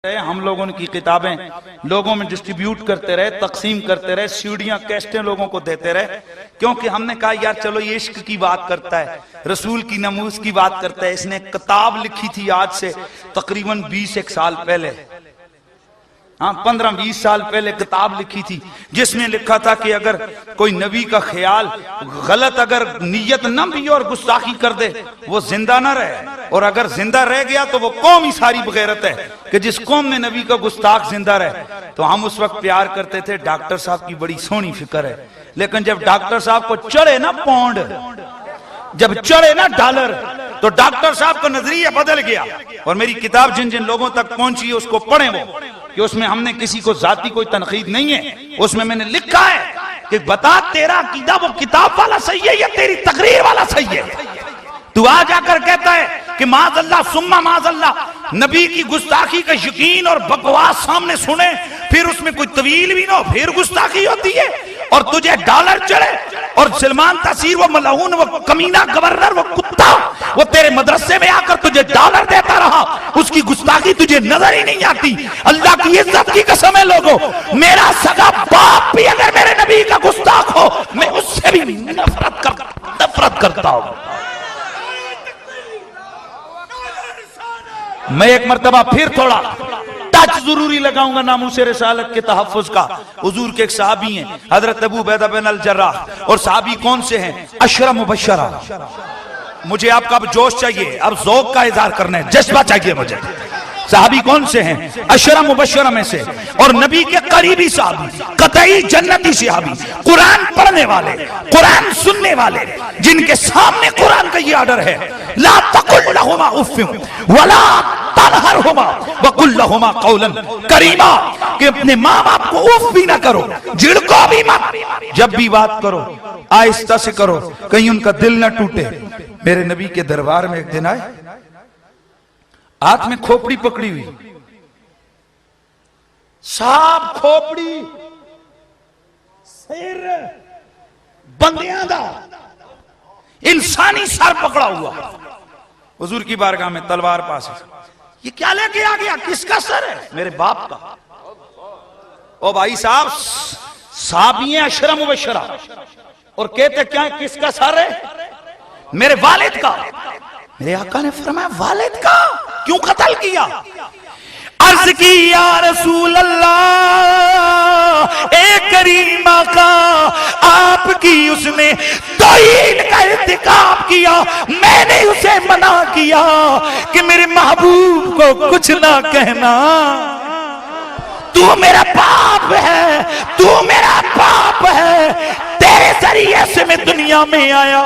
हम लोगों की किताबें लोगों में डिस्ट्रीब्यूट करते रहे, तकसीम करते रहे, सीढ़ियां कैस्टें लोगों को देते रहे, क्योंकि हमने कहा यार चलो ये इश्क की बात करता है, रसूल की नमूज की बात करता है। इसने किताब लिखी थी आज से तकरीबन 20 साल पहले, हाँ 15-20 साल पहले किताब लिखी थी जिसमें लिखा था कि अगर कोई नबी का ख्याल गलत अगर नीयत न भी और गुस्ताखी कर दे वो जिंदा न रहे, और अगर जिंदा रह गया तो वो कौम ही सारी बगैरत है कि जिस कौम में नबी का गुस्ताख जिंदा रहे। तो हम उस वक्त प्यार करते थे, डॉक्टर साहब की बड़ी सोहनी फिक्र है, लेकिन जब डॉक्टर साहब को चढ़े ना पौंड, जब चढ़े ना डॉलर, तो डॉक्टर साहब का नजरिया बदल गया। और मेरी किताब जिन जिन लोगों तक पहुंची है उसको पढ़े वो, कि उसमें हमने किसी को जाती कोई तनकीद नहीं है। उसमें मैंने लिखा है कि बता तेरा अकीदा वो किताब वाला सही है या तेरी तकरीर वाला सही है। तू आ जाकर कहता है कि माज़अल्लाह सुम्मा माज़अल्लाह, नबी की गुस्ताखी का यकीन और बकवास सामने सुने, फिर उसमें कोई तवील भी ना हो, फिर गुस्ताखी होती है, और तुझे डॉलर चढ़े, और सलमान तासीर वो मलऊन वो कमीना गवर्नर वो कुत्ता वो तेरे मदरसे में आकर तुझे डॉलर देता रहा, उसकी गुस्ताखी तुझे नजर ही नहीं आती। अल्लाह की इज्जत की कसम है लोगों, मेरा सगा बाप भी अगर मेरे नबी का गुस्ताख हो मैं उससे भी नफरत करता हूं। मैं एक मर्तबा फिर थोड़ा टच जरूरी लगाऊंगा नामूसे रिसालत के तहफ्फुज का। हुजूर के एक सहाबी हैं हजरत अबू उबैदा बिन अल जर्राह, और सहाबी कौन से हैं? अशरा मुबशरा। मुझे आपका अब जोश चाहिए, अब ज़ौक़ का इज़हार करना है, जज्बा चाहिए मुझे। सहाबी कौन से हैं? अशरा मुबशरा में से, और नबी के करीबी सहाबी, कतई जन्नती सहाबी, कुरान पढ़ने वाले, कुरान सुनने वाले, जिनके सामने कुरान का ये ऑर्डर है, ला तकुल लहुमा उफ़्फ़िन वला तनहरहुमा वकुल लहुमा कौलन करीमा, कि अपने माँ बाप को उफ भी ना करो, झिड़को भी मत, जब भी बात करो आहिस्ता से करो, कहीं उनका दिल ना टूटे। मेरे नबी के दरबार में एक दिन आए, हाथ में खोपड़ी पकड़ी हुई, साहब खोपड़ी सिर बंदियां दा इंसानी सर पकड़ा हुआ, हुजूर की बारगाह में तलवार पास है। ये क्या लेके आ गया? किसका सर है? मेरे बाप का। ओ भाई साहब, साहबी अशरा मुबशरा, और कहते क्या है किसका सर है? मेरे वालिद का। मेरे आका ने फरमाया वालिद का क्यों कत्ल किया? अर्ज की या रसूल अल्लाह, ए करीमा का आपकी उसने तौहीन का इर्तिकाब किया, मैंने उसे मना किया कि मेरे महबूब को कुछ ना कहना, तू मेरा बाप है, तू मेरा बाप है, तेरे जरिए से मैं दुनिया में आया,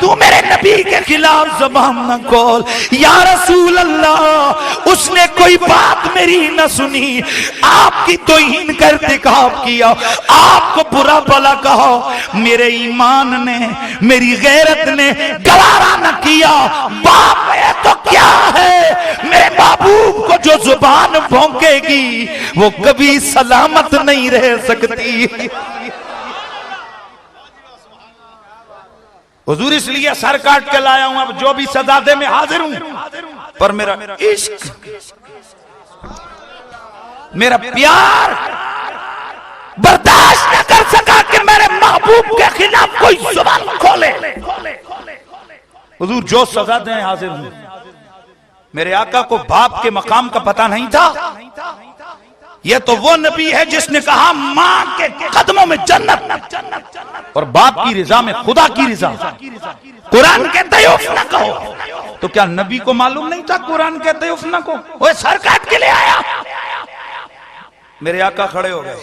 तू मेरे नबी के खिलाफ ज़बान न खोल। या रसूल अल्लाह, उसने कोई बात मेरी न सुनी, आपकी तौहीन का इर्तिकाब किया, आपको बुरा भला कहो, मेरे ईमान ने मेरी गैरत ने गवारा न किया। बाप है तो क्या है, मेरे महबूब को जो जुबान भौंकेगी वो कभी सलामत नहीं रह सकती। हुजूर इसलिए सर काट के लाया हूं, अब जो भी सजा दे मैं हाजिर हूं, पर मेरा इश्क, मेरा प्यार बर्दाश्त न कर सका कि मेरे महबूब के खिलाफ कोई जुबान खोले। हुजूर जो सजा दे हाजिर हूं। मेरे आका को बाप के मकाम का पता नहीं था। यह तो वो नबी है जिसने कहा मां के कदमों में जन्नत, और बाप की रिजा में खुदा की रिजा। कुरान कहते हैं उफ ना कहो, तो क्या नबी को मालूम नहीं था कुरान कहते हैं उफ ना को? वो सर काट के ले आया। मेरे आका खड़े हो गए,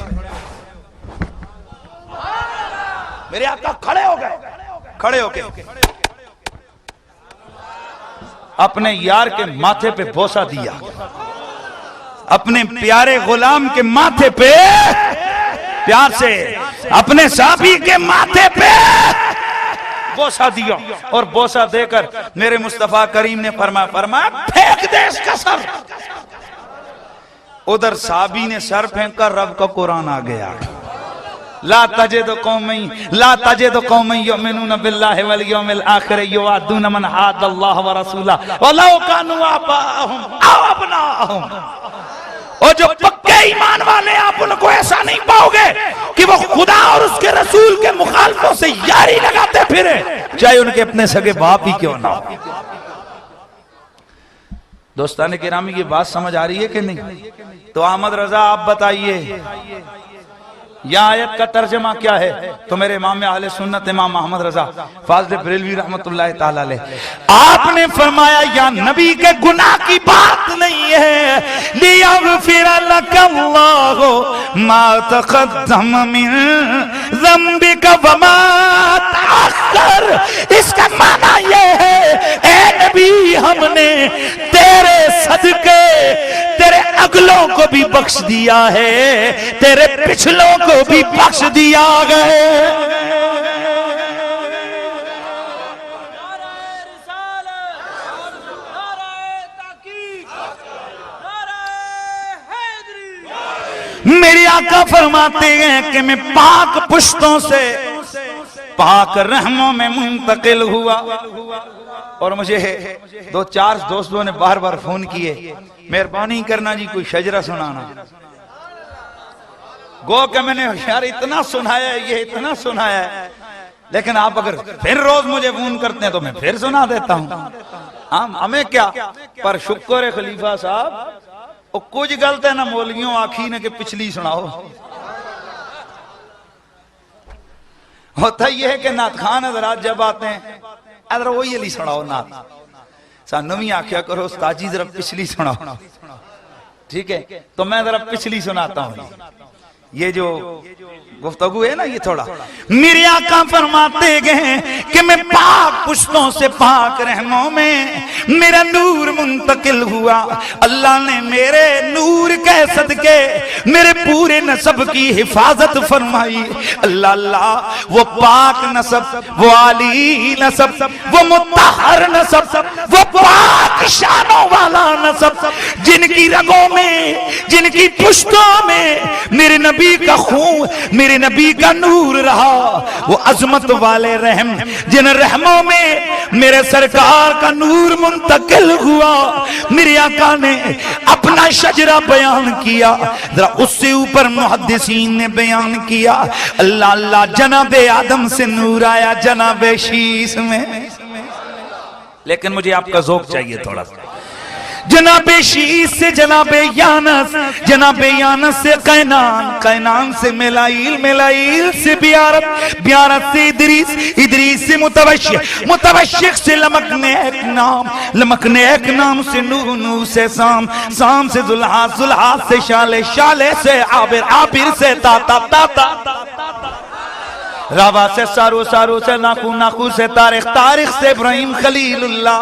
मेरे आका खड़े हो गए, खड़े हो गए, अपने यार के माथे पे बोसा दिया, अपने प्यारे गुलाम के माथे पे प्यार से, अपने साथी के माथे पे बोसा दिया, और बोसा देकर मेरे मुस्तफा करीम ने फरमाया फेंक दे इसका सर। उधर साबी ने सर फेंका, रब का कुरान आ गया, ला तजिदु कौमन युमिनून बिल्लाहि वल यौमिल आखिर युवादून मन हादल्लाह व रसूला वलौ कानू आबाअहुम अव अबनाअहुम। और जो पक्के ईमान वाले आप उनको ऐसा नहीं पाओगे कि वो खुदा और उसके रसूल के मुखालफों से यारी लगाते फिरे, चाहे उनके अपने सगे बाप ही क्यों ना हो। दोस्तान किरामी की बात समझ आ रही है कि नहीं? तो अहमद रजा आप बताइए यह आयत का तर्जमा क्या है? तो मेरे इमाम अहले सुन्नत इमाम अहमद रजा फाज़िल बरेलवी रहमतुल्लाह ताला अलैह, आपने फरमाया या नबी के गुनाह की बात नहीं है, लियग़फ़िर लकल्लाहु मा तक़द्दम मिन ज़म्बिका व मा तअख़्ख़र। इसका माना यह है ए नबी हमने तेरे सदके तेरे अगलों को भी बख्श दिया है, तेरे पिछलों को भी बख्श दिया गया। मेरे आका फरमाते हैं कि मैं पाक पुश्तों से पाक रहमों में मुंतकिल हुआ। और मुझे दो चार दोस्तों ने बार बार फोन किए, मेहरबानी करना जी कोई शजरा सुनाना। गो के मैंने यार इतना सुनाया है, ये इतना सुनाया है, लेकिन आप अगर फिर रोज मुझे फोन करते हैं तो मैं फिर सुना देता हूँ। हमें क्या, पर शुक्र है खलीफा साहब वो कुछ गलत है ना मौलवियों आखी ने कि पिछली सुनाओ। होता यह है कि नात खान हज़रात जब आते हैं अदर वो ये नहीं सुनाओ नात, सानू भी आख्या करो उस्ताद जरा पिछली सुनाओ, ठीक है? तो मैं जरा पिछली सुनाता हूँ। ये जो गुफ्तगू है ना ये थोड़ा, मेरे आका फरमाते गए कि मैं पाक पुश्तों से पाक रहमों में मेरा नूर मुंतकिल हुआ। अल्लाह ने मेरे नूर के सदके मेरे पूरे नसब की हिफाजत फरमाई। अल्लाह अल्लाह वो पाक नसब, वो आली नसब, वो मुत्तहर नसब, वो पाक शानों वाला नसब, जिनकी रगों में जिनकी पुश्तों में मेरे नबी का खून मेरे नबी का नूर रहा, वो अजमत वाले रहम जिन रहमों में मेरे सरकार का नूर मुंतकिल हुआ। मेरे आका ने अपना शजरा बयान किया, जरा उससे ऊपर मुहद्दिसीन ने बयान किया अल्लाह अल्लाह जनाबे आदम से नूर आया जनाबे शीश में। लेकिन मुझे आपका ज़ौक़ चाहिए थोड़ा सा। जनाबे शीश से जनाबे यानस, जनाबे यानस से कैनान, कैनान से मिलाइल, मिलाइल से बियारत, बियारत से इदरीस, इदरीस से मुतवश्शिक, मुतवश्शिक से लमकनेक नाम, लमकनेक नाम से नूह, नूह से साम, साम से जुल्हा, जुल्हा से शाले, शाले से आबिर, आबिर से ताता, ताता रावा से सारू, सारू से नाकू, नाकू से तारिख, तारिख से इब्राहिम खलीलुल्लाह,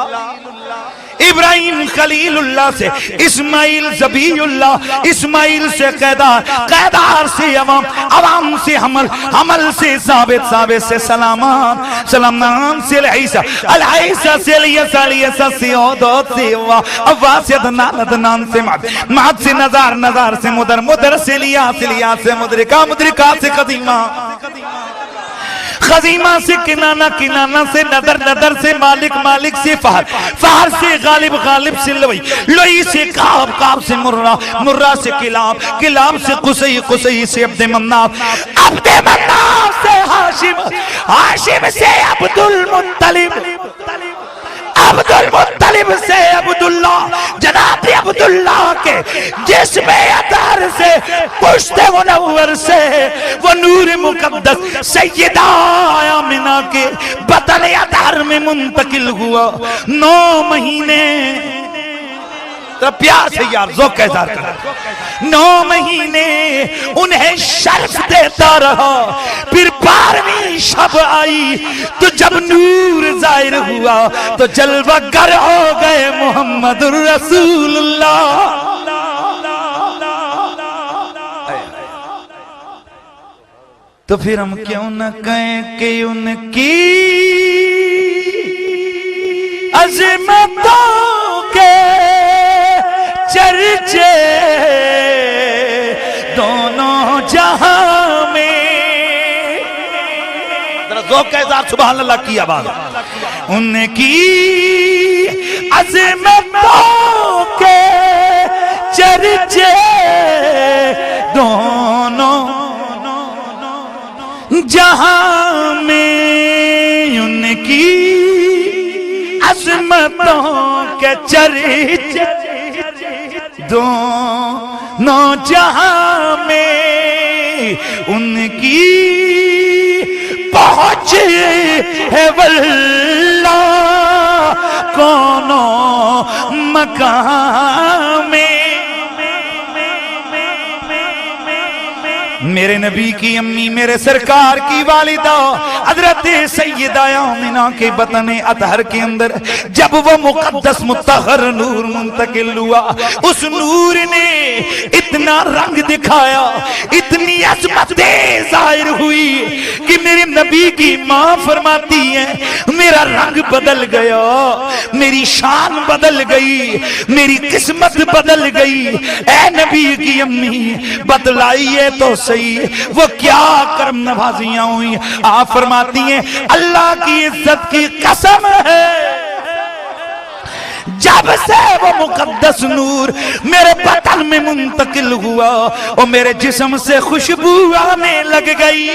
इब्राहिम खलीलुल्लाह से इस्माइल ज़बीहुल्लाह, इस्माइल से कैदार, कैदार से अवाम, अवाम से हमल, हमल से साबित, साबित से सलामान, सलामान से ईसा, अलईसा से लियसा, लियसा से ओदोद से अव्वा, अव्वा से अदनान, अदनान से माद, माद से नज़ार, नज़ार से मुदर, मुदर से लिया से मुदरिका, मुदरिका से कदीमा, खजीमा से किनाना, किनाना से नदर, नदर से मालिक, मालिक से फहर, फहर से गालिब, गालिब से लोई, लोई से काब, काब से मुर्रा, मुर्रा से किलाब, किलाब से कुसई, कुसई से अब्दे मन्नाफ, अब्दे मन्नाफ से हाशिम, हाशिम से अब्दुल मुत्तलिब, अब्दुल मुत्तलिब से अब्दुल्ला, जनाब अब्दुल्ला के जिस्मे अतार से पुश्ते मुनव्वर से वो नूर मुकद्दस सैयदा आमिना के बतन अतार में मुंतकिल हुआ। 9 महीने तो प्यार से यार ज़ौक़ का इज़हार कर, 9 महीने उन्हें शर्फ देता रहा। फिर 12वीं शब आई तो जब नूर ज़ाहिर हुआ तो जलवा गर हो गए मोहम्मदुर रसूलुल्लाह। तो फिर हम क्यों न कहें कि उनकी अज़मतों के चर्चे दोनों जहां में। जरा ज़ौक़ का इज़हार सुभान अल्लाह की आवाज़। उनकी अज़मतों के चर्चे दोनों जहां में उनकी अजमतों के चर्चे दोनों जहां में उनकी पहुंच है वल्ला कौनो मकाम में। मेरे नबी की अम्मी मेरे सरकार की वालिदा हजरत सैयदा आमिना के बतन अतहर के अंदर जब वो मुकद्दस मुत्तहर नूर मुंतकिल हुआ, उस नूर ने इतना रंग दिखाया, इतनी अज़मतें ज़ाहिर हुई कि मेरे नबी की माँ फरमाती है मेरा रंग बदल गया, मेरी शान बदल गई, मेरी किस्मत बदल गई। ऐ नबी की अम्मी बतलाइए तो सही वो क्या कर्म नवाजियां हुई। आप फरमाती हैं अल्लाह की इज्जत की कसम है, जब से वो मुकद्दस नूर मेरे बदन में मुंतकिल हुआ और मेरे जिस्म से खुशबू आने लग गई।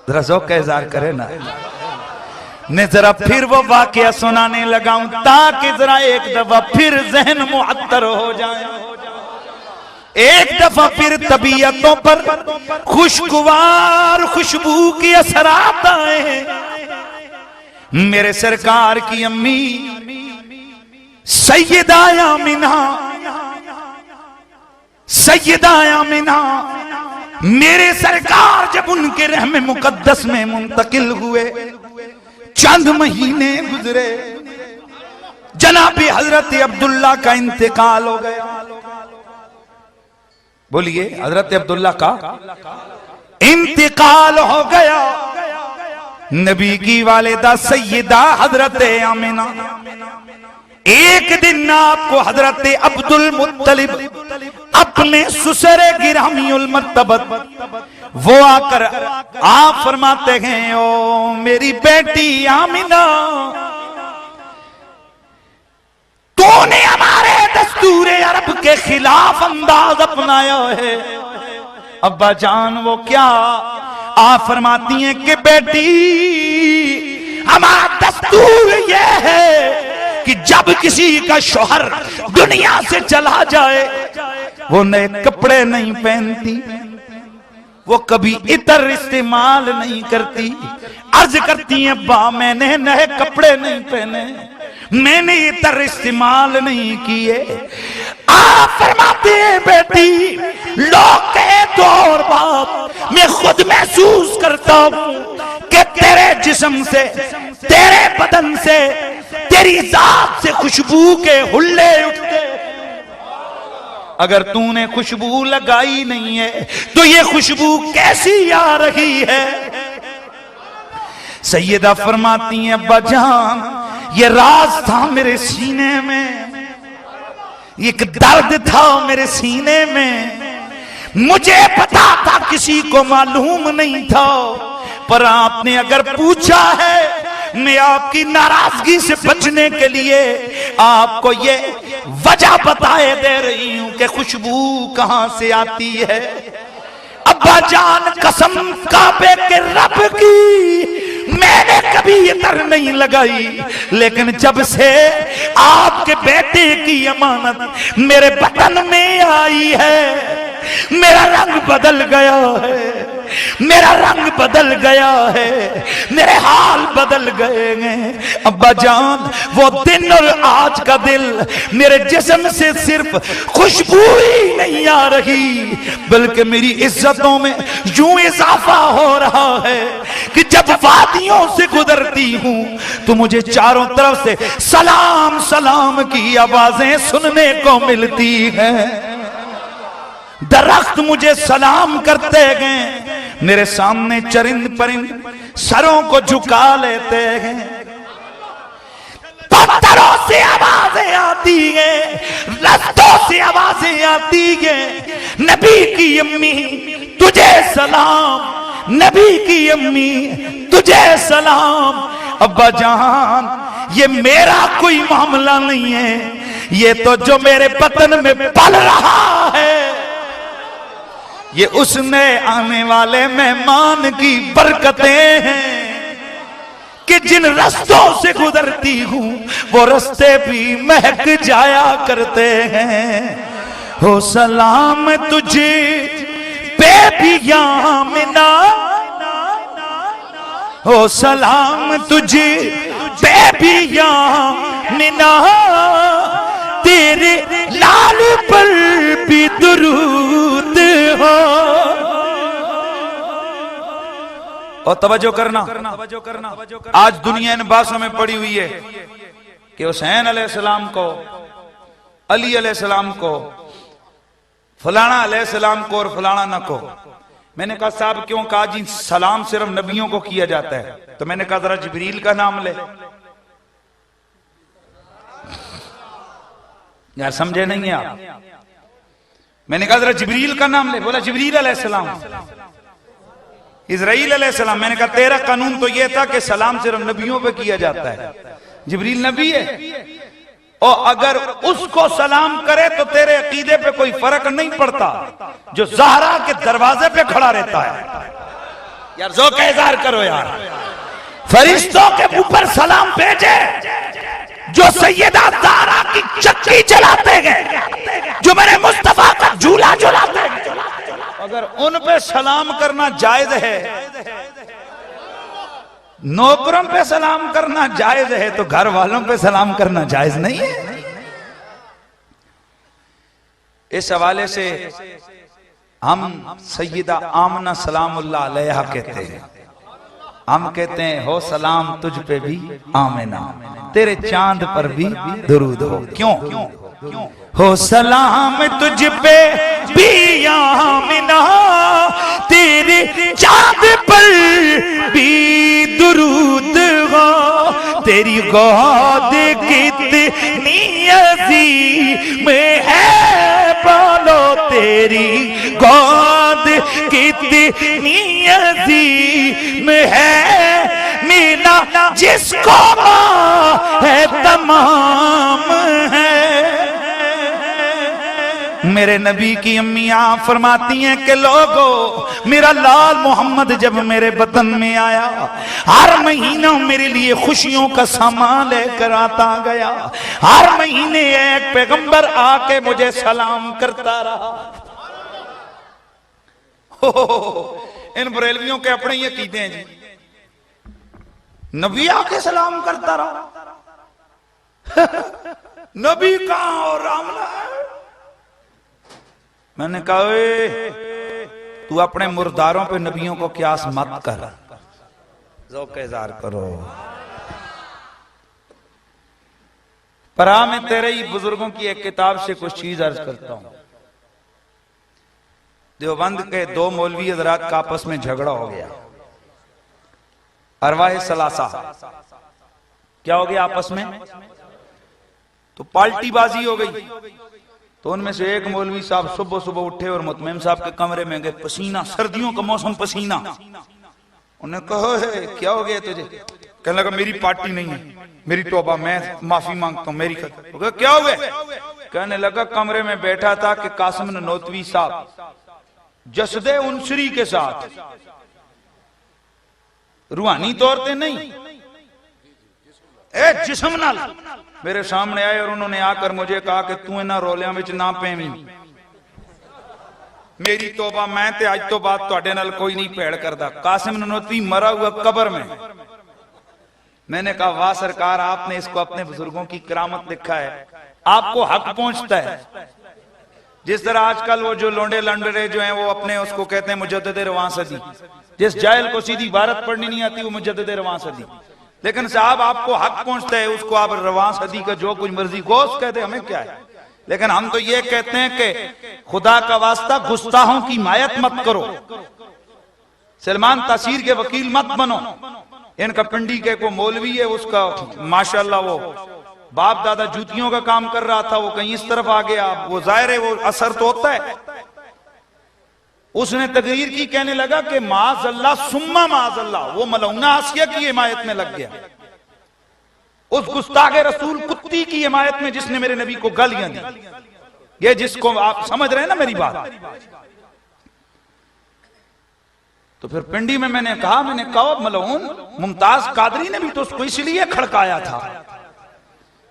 जरा ज़ौक़ का इज़हार करे ना, मैं जरा फिर वो वाक़या सुनाने लगाऊं ताकि जरा एक दफा फिर ज़हन मुअत्तर हो जाए, एक दफा फिर तबीयतों पर खुशगवार खुशबू के असरात आए। मेरे सरकार की अम्मी सैयदा आमिना, सैयदा आमिना मेरे सरकार जब उनके रहम मुकद्दस में मुंतकिल हुए, चंद महीने गुजरे, जनाबे हजरत अब्दुल्ला का इंतकाल हो गया। बोलिए, हजरत अब्दुल्ला का इंतकाल हो गया। नबी की वालिदा सैयदा हजरत आमिना एक दिन आपको हजरत अब्दुल मुत्तलिब अपने सुसरे गिरामियुल मर्तबत वो आकर आप फरमाते हैं ओ मेरी बेटी आमिना, तूने हमारे दस्तूरे अरब के खिलाफ अंदाज अपनाया है। अब्बा जान वो क्या? आप फरमाती हैं कि बेटी हमारा दस्तूर ये है कि जब किसी का शौहर दुनिया से चला जाए वो नए कपड़े नहीं पहनती, वो कभी इतर इस्तेमाल नहीं करती। अर्ज करती हैं अब्बा मैंने नए कपड़े नहीं पहने, मैंने इतर इस्तेमाल नहीं किए। आप फरमाते हैं बेटी लोग कहे तो और बात, मैं खुद महसूस करता हूं कि तेरे जिस्म से, तेरे बदन से, तेरी जात से खुशबू के हुल्ले उठते। अगर तूने खुशबू लगाई नहीं है तो ये खुशबू कैसी आ रही है? सैयदा फरमाती हैं अब्बा जान ये राज था मेरे सीने में, एक दर्द था मेरे सीने में, मुझे पता था किसी को मालूम नहीं था, पर आपने अगर पूछा है मैं आपकी नाराजगी से बचने के लिए आपको ये वजह बताए दे रही हूं कि खुशबू कहां से आती है। अब्बा जान कसम काबे के रब की मैंने कभी इतर नहीं लगाई, लेकिन जब से आपके बेटे की अमानत मेरे बदन में आई है मेरा रंग बदल गया है, मेरा रंग बदल गया है, मेरे हाल बदल गए हैं। अब्बा जान वो दिन और आज का दिल मेरे जिस्म से सिर्फ खुशबू ही नहीं आ रही बल्कि मेरी इज्जतों में यूं इजाफा हो रहा है कि जब वादियों से गुजरती हूं तो मुझे चारों तरफ से सलाम सलाम की आवाजें सुनने को मिलती हैं। दरख्त मुझे सलाम करते गए, मेरे सामने चरिंद परिंद सरों को झुका लेते हैं, पत्थरों से आवाजें आती हैं, रस्तों से आवाजें आती हैं। नबी की अम्मी तुझे सलाम, नबी की अम्मी तुझे सलाम। अब्बा जान ये मेरा कोई मामला नहीं है, ये तो जो मेरे बदन में पल रहा है ये उसने आने वाले मेहमान की बरकतें हैं कि जिन रास्तों से गुजरती हूं वो रास्ते भी महक जाया करते हैं। हो सलाम तुझे बेबी यामिना, हो सलाम तुझे बेबी यामिना, तेरे लाल पर भी दुरूद हो। और तवज्जो करना, आज दुनिया इन बातों में पड़ी हुई है कि हुसैन अलैहिस्सलाम को, अली अलैहिस्सलाम को, फलाना अलैहिस्सलाम को और फलाना न को। मैंने कहा साहब क्यों? कहा जी सलाम सिर्फ नबियों को किया जाता है। तो मैंने कहा जरा जिब्रील का नाम ले। यार समझे नहीं है आप? मैंने कहा जरा जिब्रील का नाम ले। बोला जिब्रील अलैहिस्सलाम, इज़राइल अलैहिस्सलाम। मैंने कहा तेरा कानून तो यह था कि सलाम सिर्फ नबियों पे किया जाता है, जिब्रील नबी है और अगर उसको सलाम करे तो तेरे अकीदे पे कोई फर्क नहीं पड़ता जो ज़हरा के दरवाजे पे खड़ा रहता है। यार ज़ौक़ इज़हार करो यार। फरिश्तों के ऊपर सलाम भेजे जो सैयदा ज़हरा की चक्की चलाते हैं, जो मेरे मुस्तफा का झूला झुलाते हैं, अगर उन पे सलाम करना जायज है, नौकरों पे सलाम करना जायज है, तो घर वालों पे सलाम करना जायज नहीं है। इस हवाले से हम सैयदा आमना सलामुल्लाह अलैहा कहते हैं। हम कहते हैं हो सलाम तुझ पे भी आमिना, तेरे चांद पर भी दुरूद हो। क्यों? हो सलाम तुझ पे भी आमिना, तेरे चांद पर भी दुरूद हो। तेरी गोद कितनी अजीम है, बोलो तेरी गोद कितनी अजीम है। मीना जिसको माँ है तमाम है। मेरे नबी की अम्मियां फरमाती हैं कि लोगों, मेरा लाल मोहम्मद जब मेरे बतन में आया, हर महीना मेरे लिए खुशियों का सामान लेकर आता गया। हर महीने एक पैगंबर आके मुझे सलाम करता रहा। इन बरेलवियों के अपने ही अकीदे हैं जी, नबी आके सलाम करता रहा। नबी कहां और रामला है? मैंने कहा तू अपने मुर्दारों पे नबियों को क्यास मत कर, ज़ौक़ इज़हार करो। पर मैं तेरे ही बुजुर्गों की एक किताब से कुछ चीज अर्ज करता हूं। देवबंद के दो मौलवी हज़रात का आपस में झगड़ा हो गया, अरवाह सलासा। क्या हो गया आपस में? तो पाल्टीबाजी हो गई। तो उनमें से एक मौलवी साहब सुबह सुबह उठे और मुतमिम साहब के कमरे में गए, पसीना, सर्दियों का मौसम, पसीना। उन्हें कहा है क्या हो गया तुझे? कहने लगा मेरी पार्टी नहीं है, मेरी तौबा, मैं माफी मांगता हूं, मेरी क्या हो गया? कहने लगा कमरे में बैठा था कि कासिम ननौतवी साहब जसदे उनसरी के साथ, रूहानी तौर पे नहीं, ए जिस्म नाल मेरे सामने आए और उन्होंने आकर मुझे कहा कि तू इन्हां रोलियां विच ना पेवी, मेरी तौबा, मैं ते अज तो बाद तुहाडे नाल कोई नहीं भेड़ करदा। कासिम ननौतवी मरा हुआ कब्र में। मैंने कहा वाह सरकार, आपने इसको अपने बुजुर्गों की करामत लिखा है, आपको हक पहुंचता है। जिस तरह आजकल वो जो लोंडे लंडरे जो हैं वो अपने उसको कहते हैं मुजद्दिद रवां सदी, जिस जाहिल को सीधी इबारत पढ़नी नहीं आती वो मुजद्दिद रवां सदी। लेकिन साहब आपको हक पहुंचता है, उसको आप रवां सदी का जो कुछ मर्जी गोश्त कहते, हमें क्या है। लेकिन हम तो ये कहते हैं कि खुदा का वास्ता गुस्ताहों की हिमायत मत करो, सलमान तासीर के वकील मत बनो। इनका पिंडी के को मौलवी है, उसका माशाल्लाह वो बाप दादा जूतियों का काम कर रहा था, वो कहीं इस तरफ आ गया, वो जाहिर है वो असर तो होता है। उसने तकरीर की, कहने लगा कि माज़अल्लाह सुम्मा माज़अल्लाह, वो मलौना आसिया की हिमायत में लग गया। उस गुस्ताखे रसूल कुत्ती की हिमायत में जिसने मेरे नबी को गालियां दी, ये जिसको आप समझ रहे हैं ना मेरी बात। तो फिर पिंडी में मैंने कहा मलऊन मुमताज कादरी ने भी तो उसको इसलिए खड़काया था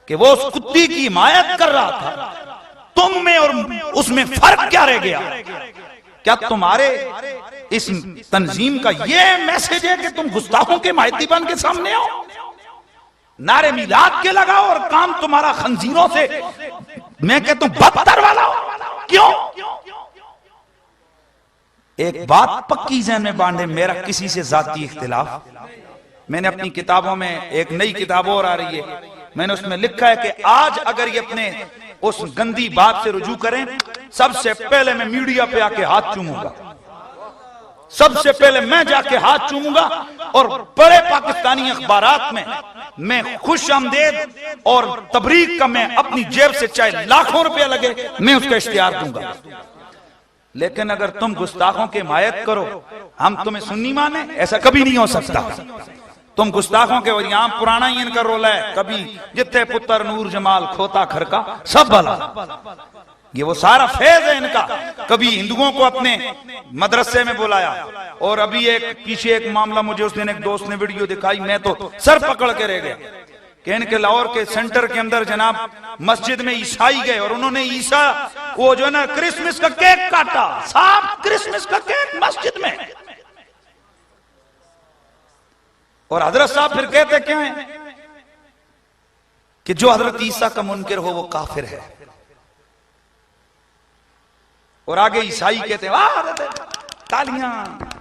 कि वो उस कुत्ती की हिमायत कर रहा था, तुम में और उसमें फर्क क्या रह गया? क्या तुम्हारे इस तंजीम का ये मैसेज है कि तुम गुस्ताखों के माहिती बन के सामने आओ, नारे मिलाद के लगाओ और काम तुम्हारा खंजीरों से मैं कहता हूं बदतर वाला हो? क्यों? एक बात पक्की जहन में बांधे, मेरा किसी से जाती इख्तिलाफ, मैंने अपनी किताबों में एक नई किताब और आ रही है, मैंने उसमें लिखा है कि आज अगर ये अपने उस गंदी बात से रुजू करें, सबसे पहले मैं मीडिया पे आके हाथ चूमूंगा, सबसे पहले मैं जाके हाथ चूमूंगा और बड़े पाकिस्तानी अखबारात में मैं खुश आमदेद और तबरीक का मैं अपनी जेब से चाहे लाखों रुपया लगे मैं उसका इश्तिहार दूंगा। लेकिन अगर तुम गुस्ताखों की हिमायत करो, हम तुम्हें सुन्नी माने, ऐसा कभी नहीं हो सकता। तुम गुस्ताखों के, और यहां पुराना ही इनका रोल है, कभी जिथे पुत्र नूर जमाल खोता खरका सब भला, ये वो सारा फेज है इनका। कभी हिंदुओं को अपने मदरसे में बुलाया, और अभी एक पीछे एक मामला मुझे उस दिन एक दोस्त ने वीडियो दिखाई, मैं तो सर पकड़ के रह गया कि इनके लाहौर के सेंटर के अंदर जनाब मस्जिद में ईसाई गए और उन्होंने ईसा वो जो है ना क्रिसमस का केक काटा, साफ क्रिसमस का केक मस्जिद में। और हजरत साहब फिर कहते क्या है कि जो हजरत ईसा का मुनकिर हो वो काफिर है, और आगे ईसाई कहते हैं वाह तालियां,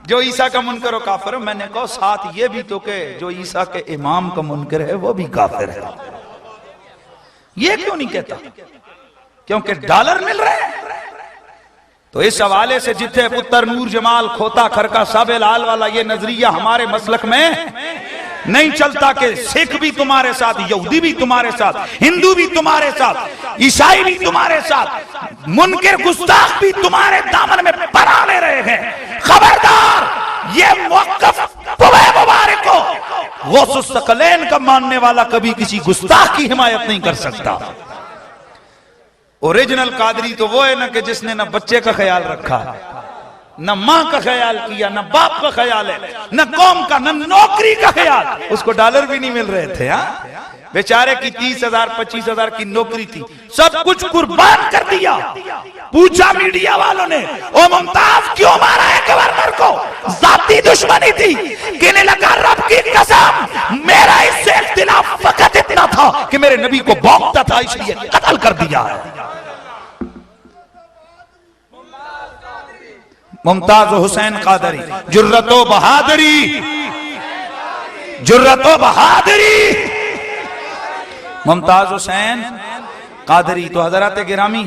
जो ईसा का मुनकर हो काफिर है। मैंने कहा साथ ये भी तो के जो ईसा के इमाम का मुनकर है वो भी काफिर है। ये क्यों नहीं कहता? क्योंकि डॉलर मिल रहे हैं। तो इस हवाले से जिथे पुत्र नूर जमाल खोता खरका साबे लाल वाला ये नजरिया हमारे मसलक में नहीं चलता कि सिख भी तुम्हारे साथ, यहूदी भी तुम्हारे साथ, हिंदू भी तुम्हारे साथ, ईसाई भी तुम्हारे साथ, मुनकिर गुस्ताख भी तुम्हारे दामन में पना ले रहे हैं। खबरदार, ये मौक़िफ़ तुम्हें मुबारक हो। गौस सकलैन का मानने वाला कभी किसी गुस्ताख की हिमायत नहीं कर सकता। ओरिजिनल कादरी तो वो है ना कि जिसने ना बच्चे का ख्याल रखा, न मां का ख्याल किया, न बाप का ख्याल है, न कौम का, न नौकरी का ख्याल। उसको डॉलर भी नहीं मिल रहे थे। हाँ, बेचारे की 30,000 25,000 की नौकरी थी, सब कुछ कुर्बान कर दिया। पूछा मीडिया वालों ने, ओ मुमताज क्यों मारा है गवर्नर को? जाती दुश्मनी थी। कहने लगा रब की कसम मेरा इससे इख्तिलाफ फकत इतना था कि मेरे नबी को भौंकता था, इसलिए कत्ल कर दिया है। मुमताज हुसैन कादरी, जुर्रतो बहादुरी, जुर्रतो बहादुरी, मुमताज हुसैन कादरी। तो हजरत गिरामी,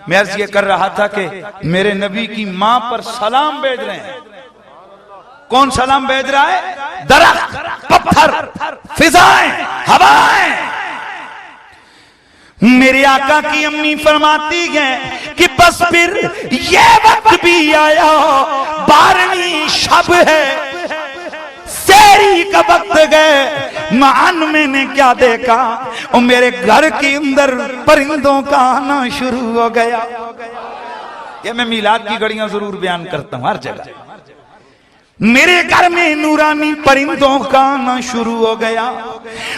मैं अर्ज ये कर रहा था कि मेरे नबी की मां पर सलाम भेज रहे हैं। कौन सलाम भेज रहा है? दरख्त, पत्थर, फिजाएं, हवाएं। मेरे आका की अम्मी फरमाती है कि बस फिर ये वक्त भी आया, 12वीं शब है, सेरी का वक्त गए। मान मैंने क्या देखा, और मेरे घर के अंदर परिंदों का आना शुरू हो गया। ये मैं मिलाद की घड़ियां जरूर बयान करता हूं हर जगह। मेरे घर में नूरानी परिंदों का आना शुरू हो गया।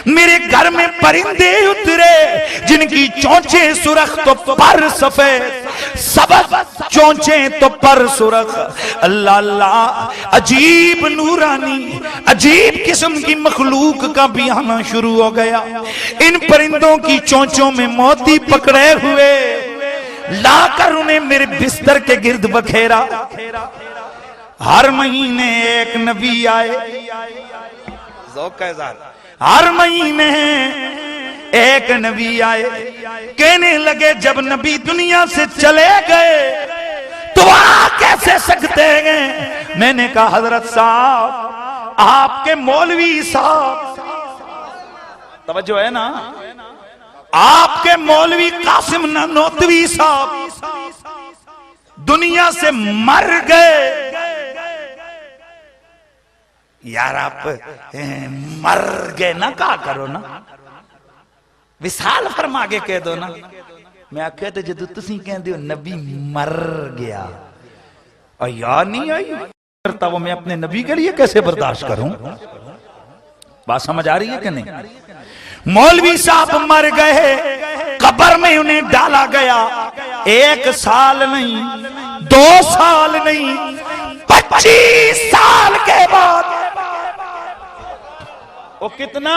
मेरे घर में परिंदे उतरे जिनकी चोंचे सुरख तो पर सफेद, सबज चोंचे तो पर सुरख। अल्लाह अल्लाह, अजीब नूरानी अजीब किस्म की मखलूक का भी आना शुरू हो गया। इन परिंदों की चोंचों में मोती पकड़े हुए लाकर उन्हें मेरे बिस्तर के गिर्द बखेरा। हर महीने एक नबी आए, हर महीने एक नबी आए। कहने लगे जब नबी दुनिया से चले गए तो आ कैसे सकते हैं? मैंने कहा हजरत साहब, आपके मौलवी साहब, तवज्जो है ना, आपके मौलवी कासिम नानोतवी साहब दुनिया से मर गए। यार आप मर गए ना, कहा करो ना, विशाल फरमा के कह दो ना। मैं आख्या तो जो तुसी कहते हो नबी मर गया और यार नहीं आई करता, वो मैं अपने नबी के लिए कैसे बर्दाश्त करूं? बात समझ आ रही है कि नहीं? मौलवी साहब मर गए, कब्र में उन्हें डाला गया। 1 साल नहीं, 2 साल नहीं, 25 साल के बाद, वो कितना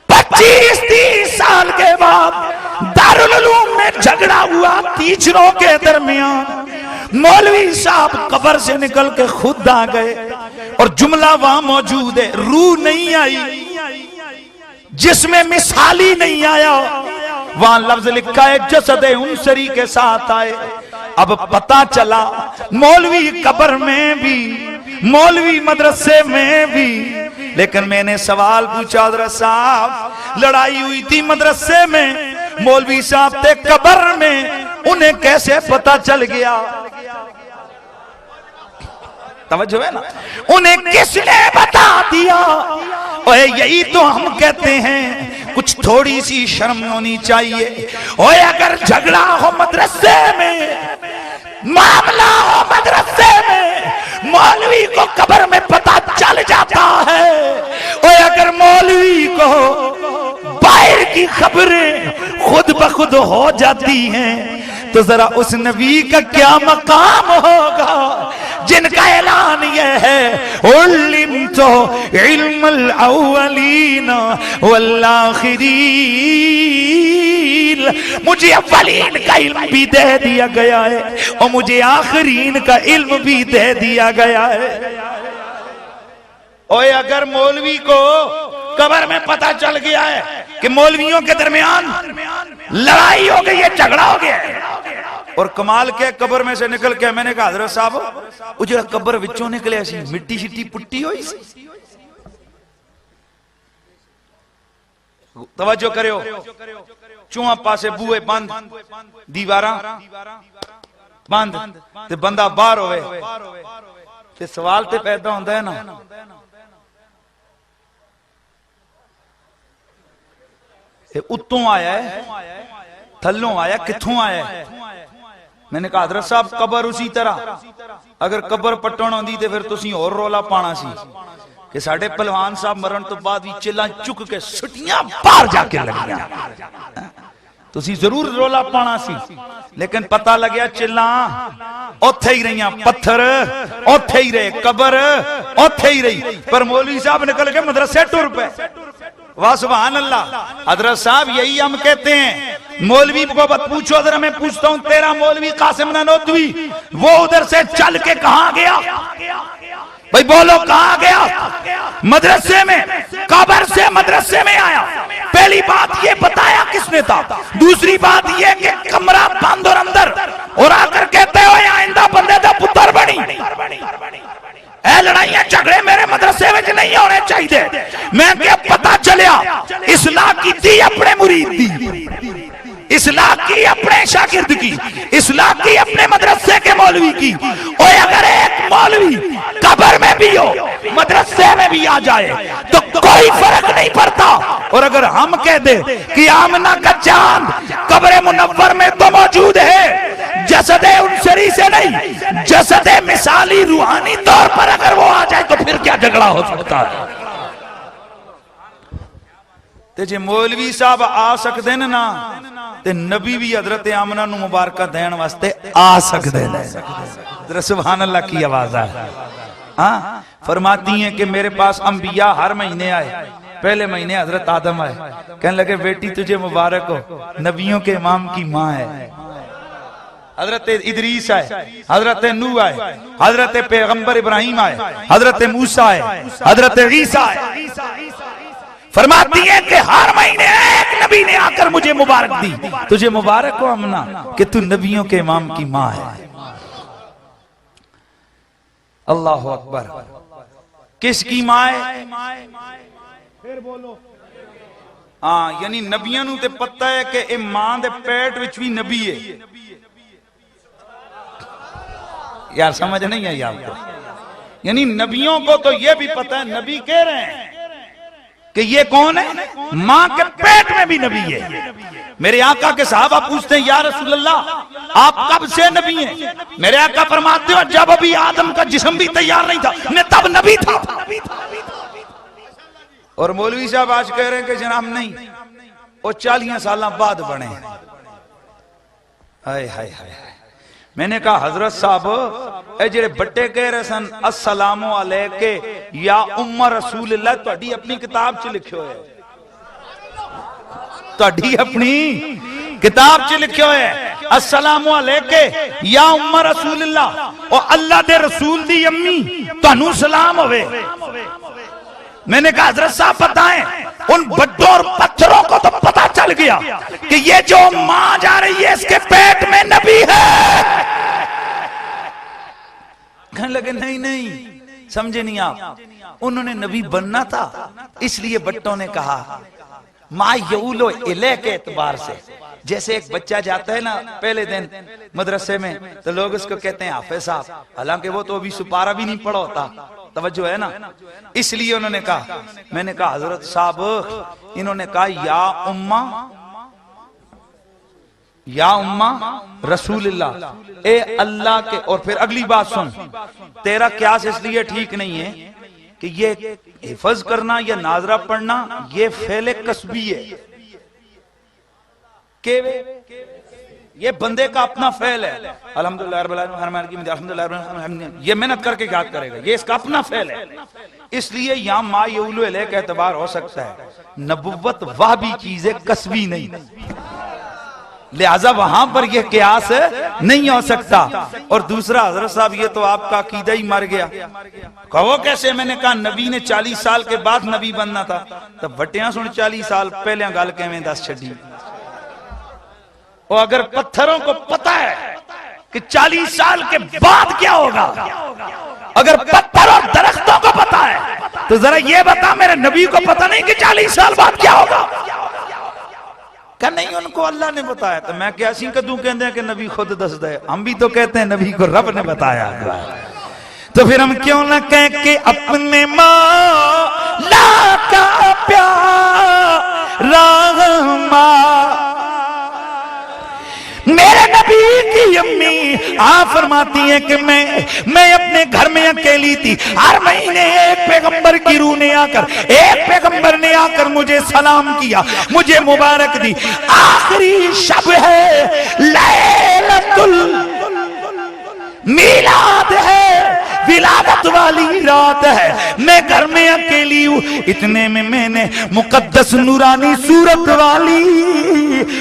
25-30 साल के बाद दारुल उलूम में झगड़ा हुआ टीचरों के दरमियान। मौलवी साहब कब्र से निकल के खुद आ गए और जुमला वहां मौजूद है, रूह नहीं आई, जिसमें मिसाली नहीं आया, वहां लफ्ज लिखा है जसदे उनसरी के साथ आए। अब पता चला मौलवी कब्र में भी, मौलवी मदरसे में भी। लेकिन मैंने सवाल पूछा, हज़रत साहब लड़ाई हुई थी मदरसे में, मौलवी साहब थे कब्र में, उन्हें कैसे पता चल गया? तवज्जो है ना? उन्हें किसने बता दिया? ओए यही तो हम कहते हैं, कुछ थोड़ी सी शर्म होनी चाहिए। ओए अगर झगड़ा हो मदरसे में, मामला हो मदरसे में, मौलवी को कब्र में पता चल जाता है। ओए अगर मौलवी को बाहर की खबरें खुद ब खुद हो जाती हैं, तो जरा उस नबी का क्या मकाम होगा जिनका ऐलान यह है, उल्लिमतो इल्मुल अव्वलीन वल आखिरीन, मुझे अव्वलीन का इल्म भी दे दिया गया है और मुझे आखिरीन का इल्म भी दे दिया गया है। ओए अगर मौलवी को कब्र में पता चल गया है कि मौलवियों के दरमियान लड़ाई हो गई है, झगड़ा हो गया है, और कमाल के कब्र में से निकल के, मैंने कहा हज़रत साहब वो जो कब्र विचों निकले सी मिट्टी शिट्टी पुट्टी हुई सी, तवज्जो करो, चूहा पासे बूहे बंद, दीवारा बंद, ते बंदा बाहर होवे, ते सवाल ते पैदा होता है ना, उत्तों आया है, थल्लों आया, कित्थों आया है? मैंने कहा हज़रत साहब कब्र उसी तरह, अगर कब्र पट्टन आंदी ते फिर तुसी और रौला पाना सी कि साडे पहलवान साहब मरण तो बाद भी चिल्ला चुक के सुटियां बाहर जाके लगियां, तुसी जरूर रौला पाना सी। लेकिन पता लग्या चिल्ला ओथे ही रहियां, पत्थर ओथे ही रहे, कब्र ओथे ही रही, पर मौलवी साहब निकल के मदरसे टुर पे। वाह सुभान अल्लाह। हज़रत साहब यही हम कहते हैं, मौलवी को मत पूछो, अगर मैं पूछता हूं तेरा मौलवी कासिम ननोतवी वो उधर से चल के कहां गया? भाई बोलो कहां गया? मदरसे में, कब्र से मदरसे में आया। पहली बात ये बताया किसने था? दूसरी बात ये कि कमरा बंद और अंदर, और आकर कहते हो आइंदा बंदे का पुत्र बनी। लड़ाइयां झगड़े मेरे मदरसे में नहीं होने चाहिए। मैं क्या पता चलिया इस्लाह की थी अपने मुरीद दी, इस्लाह की अपने शागिर्द की, इस्लाह की अपने मदरसे के मौलवी की। और अगर एक मौलवी कब्र में भी हो, मदरसे में भी आ जाए तो कोई फर्क नहीं पड़ता। और अगर हम कह दे कि आमना का चांद कब्र मुनव्वर में तो मौजूद है, जसदे उनसरी से नहीं, जसदे मिसाली रूहानी तौर पर अगर वो आ जाए तो फिर क्या झगड़ा हो सकता है? ते जे मौलवी साहब आ सकते हैं ना, ते नबी भी हजरत आमना नू मुबारक देने वास्ते आ सकते हैं। सुभान अल्लाह की आवाज है। हाँ, फरमाती हैं कि मेरे पास अंबिया हर महीने आए। पहले महीने हजरत आदम आए, कहने लगे बेटी तुझे मुबारक हो, नबियों के इमाम की माँ है। हजरत इदरीस आए, हजरत नूह आए, हजरत पैगंबर इब्राहिम आए, हजरत मूसा आए, हजरत ईसा आए। फरमाती है कि हर महीने एक नबी ने आकर मुझे मुबारक दी, तुझे मुबारक हो अमना कि तू नबियों के इमाम की माँ है। अल्लाह अकबर। किसकी माँ है? फिर बोलो। हाँ, यानी नबियां नू ते पता है कि ए मां दे पेट विच भी नबी है। यार समझ नहीं आई आपको? यानी नबियों को तो यह भी पता है, नबी कह रहे हैं कि ये कौन है, मां के पेट में भी नबी है। मेरे आका के सहाबा पूछते हैं या रसूल अल्लाह आप कब से नबी हैं? मेरे आका फरमाते हो जब अभी आदम का जिस्म भी तैयार नहीं था मैं तब नबी था। और मौलवी साहब आज कह रहे हैं कि जनाब नहीं, वो 40 साल बाद बने। हाय हाय हाय। मैंने कहा हजरत साहब ए जेड़े बट्टे कह रहे सन अस्सलामु अलैके या उम्मा रसूलुल्लाह तुहाडी अपनी किताब च लिखियो है, तुहाडी अपनी किताब च लिखियो है अस्सलामु अलैके या उम्मा रसूलुल्लाह और अल्लाह दे रसूल दी अम्मी तुहानू सलाम होवे। मैंने कहा हजरत साहब बताएं उन बड्डों और पत्थरों को तो पता चल गया कि ये जो मां जा रही है इसके पेट में नबी है। कहने लगे नहीं नहीं समझे नहीं आप, उन्होंने नबी बनना था इसलिए बट्टों ने कहा मां यऊलो इले के एतबार से। जैसे एक बच्चा जाता है ना पहले दिन मदरसे में तो लोग उसको कहते हैं हाफिज साहब, हालांकि वो तो अभी सुपारा भी नहीं पढ़ा होता, तवज्जो है ना। इसलिए उन्होंने कहा, मैंने कहा हजरत साहब इन्होंने कहा या उम्मा रसूलुल्लाह ए अल्लाह के। और फिर अगली बात सुन, तेरा क्यास इसलिए ठीक नहीं है कि ये हिफज करना या नाजरा पढ़ना ये फेले कसबी है, ये बंदे का अपना फेल है। अल्हम्दुलिल्लाह रब्बिल आलमीन, ये मेहनत करके याद करेगा, ये इसका अपना फेल है। इसलिए यहां मा यऊलु इले का एतबार हो सकता है, नबुव्वत वह भी चीज है कसबी नहीं, लिहाजा वहां पर यह कियास नहीं हो सकता। और दूसरा हजरत साहब ये तो आपका अकीदा ही मर गया। कहो कैसे? मैंने कहा नबी ने 40 साल के बाद नबी बनना था, तब बटिया सुन 40 साल पहले गल के दस छड़ी। और अगर पत्थरों को पता है कि 40 साल के बाद क्या होगा, अगर पत्थर और दरख्तों को पता है तो जरा ये बता मेरे नबी को पता नहीं कि 40 साल बाद क्या होगा? क्या नहीं उनको अल्लाह ने बताया? तो मैं क्या सी कदू कहते हैं कि नबी खुद दस दे, हम भी तो कहते हैं नबी को रब ने बताया। तो फिर हम क्यों ना कह के अपने मौला का प्यार रहमा। मेरे नबी की अम्मी आप फरमाती है कि मैं अपने घर में अकेली थी, हर महीने एक पैगंबर की रूह ने आकर, एक पैगंबर ने आकर मुझे सलाम किया, मुझे मुबारक दी। आखिरी शब है, लैलतुल मीलाद है, विलादत वाली रात है, मैं घर में अकेली हूँ। इतने में मैंने मुकद्दस नूरानी सूरत वाली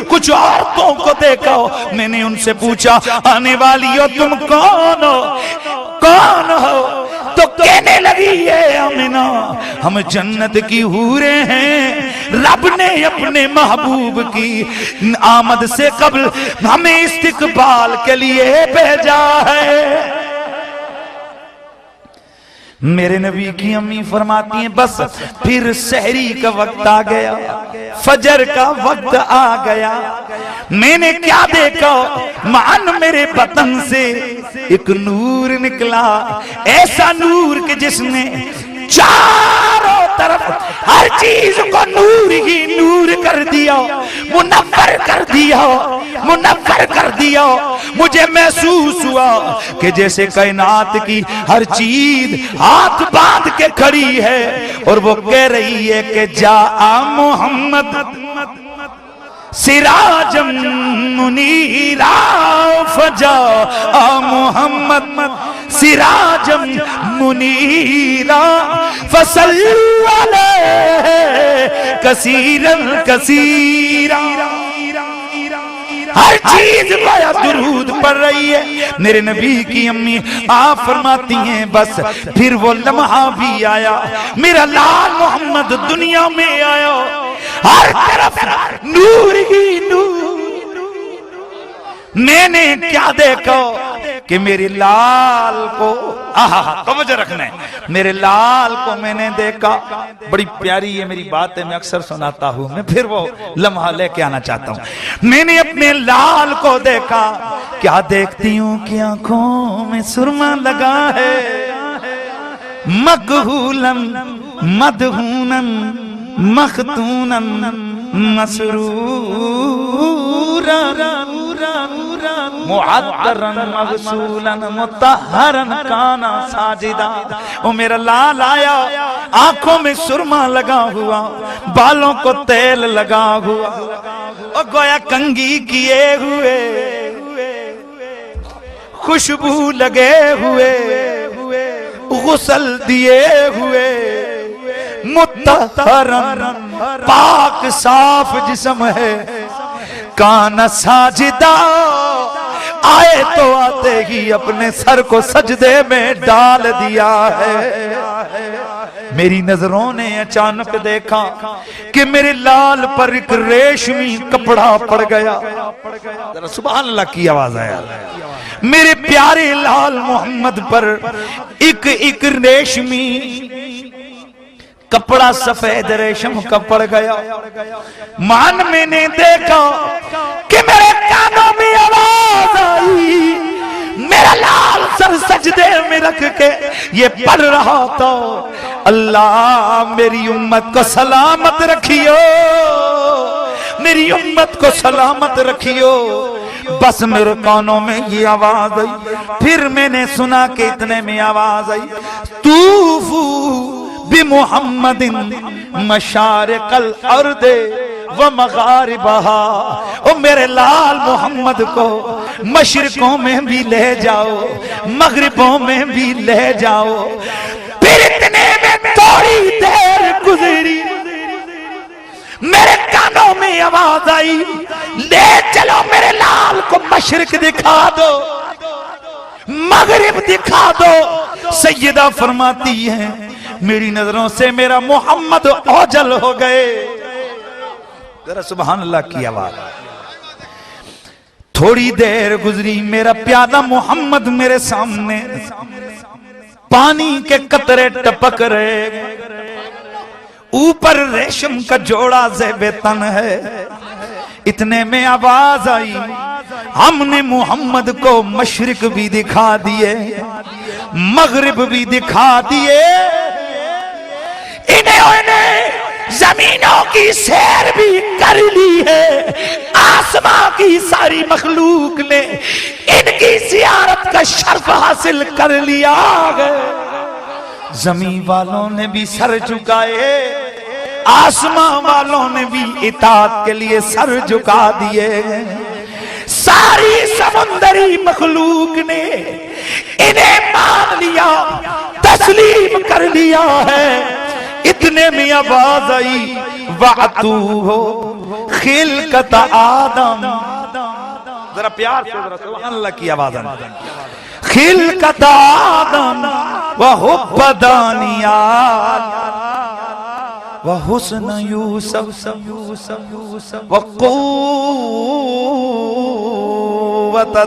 कुछ औरतों को देखा। मैंने उनसे पूछा आने वाली हो तुम कौन हो, कौन हो? तो कहने लगी है आमिना हम जन्नत की हूरे हैं, रब ने अपने महबूब की आमद से कबल हमें इस्तिकबाल के लिए भेजा है। मेरे नबी की अम्मी फरमाती हैं बस फिर सहरी का वक्त आ गया, फजर का वक्त आ गया। मैंने क्या देखा, मान मेरे बतन से एक नूर निकला, ऐसा नूर कि जिसने चारों तरफ हर चीज को नूर ही नूर कर दिया, मुनव्वर कर दिया, मुनव्वर कर दिया। मुझे महसूस हुआ कि जैसे कायनात की हर चीज हाथ बांध के खड़ी है और वो कह रही है कि जा मोहम्मद सिराजम मुनीरा, फजा मोहम्मद सिराजम मुनीरा, फसल्लु अलैहि कसीरन कसीरा। हर चीज बड़ा दुरूद पढ़ रही है। मेरे नबी की अम्मी आप फरमाती हैं बस फिर वो लम्हा भी आया, मेरा लाल मोहम्मद दुनिया में आया, हर तरफ नूर ही नूर। मैंने क्या देखा कि मेरे लाल को, तवज्जो रखना है, मेरे लाल को मैंने देखा। बड़ी प्यारी ये मेरी बात है, मैं अक्सर सुनाता हूं, मैं फिर वो लम्हा लेके आना चाहता हूं। मैंने अपने लाल को देखा, क्या देखती हूं कि आंखों में सुरमा लगा है, मकहूलन मदहूनन मखतूनन मसरूरा मुअत्तरन मगसूलन मुतहरन काना साजिदा। ओ मेरा लाल आया, आंखों में सुरमा लगा हुआ, बालों को तेल लगा हुआ, ओ गोया कंघी किए हुए, खुशबू लगे हुए, गुसल दिए हुए, मुतहरन पाक साफ जिस्म है, काना साजिदा। आए तो आते ही अपने सर को सजदे में डाल दिया है। मेरी नजरों ने अचानक देखा कि मेरे लाल पर एक रेशमी कपड़ा पड़ गया। जरा सुभान अल्लाह की आवाज आया। मेरे प्यारे लाल मोहम्मद पर एक एक रेशमी कपड़ा सफेद रेशम का पड़ गया। मान मैंने देखा कि मेरे कानों में आवाज आई। मेरा लाल सर सजदे में रख के ये पढ़ रहा था, अल्लाह मेरी उम्मत को सलामत रखियो, मेरी उम्मत को सलामत रखियो। बस मेरे कानों में ये आवाज आई। फिर मैंने सुना कि इतने में आवाज आई, तूफू बि मुहम्मदिन मशारिकल अर्दे व मगारिबहा। ओ मेरे लाल मोहम्मद को मशरिकों में भी ले जाओ, मगरिबों में भी ले जाओ। फिर इतने में थोड़ी देर गुजरी, मेरे कानों में आवाज आई, ले चलो मेरे लाल को मशरिक दिखा दो, मगरिब दिखा दो। सैयदा फरमाती है, मेरी नजरों से मेरा मोहम्मद ओझल हो गए। जरा सुभान अल्लाह की आवाज। थोड़ी देर गुजरी, मेरा प्यादा मोहम्मद मेरे सामने, पानी के कतरे टपक रहे, ऊपर रेशम का जोड़ा ज़ेबे तन है। इतने में आवाज आई, हमने मोहम्मद को मशरिक भी दिखा दिए, मगरिब भी दिखा दिए, इन्हें जमीनों की सैर भी कर ली है। आसमां की सारी मखलूक ने इनकी जियारत का शर्फ हासिल कर लिया है। जमीन वालों ने भी सर झुकाए, आसमां वालों ने भी इताअत के लिए सर झुका दिए। सारी समुंदरी मखलूक ने इन्हें मान लिया, तस्लीम कर लिया है। इतने में आवाज आई, वातू हो खिलकत आदम। जरा प्यार से जरा सुभान अल्लाह की आवाज आई। खिलकत आदम व हुब्बदानियात व हुस्न यूसुफ व कुव्वत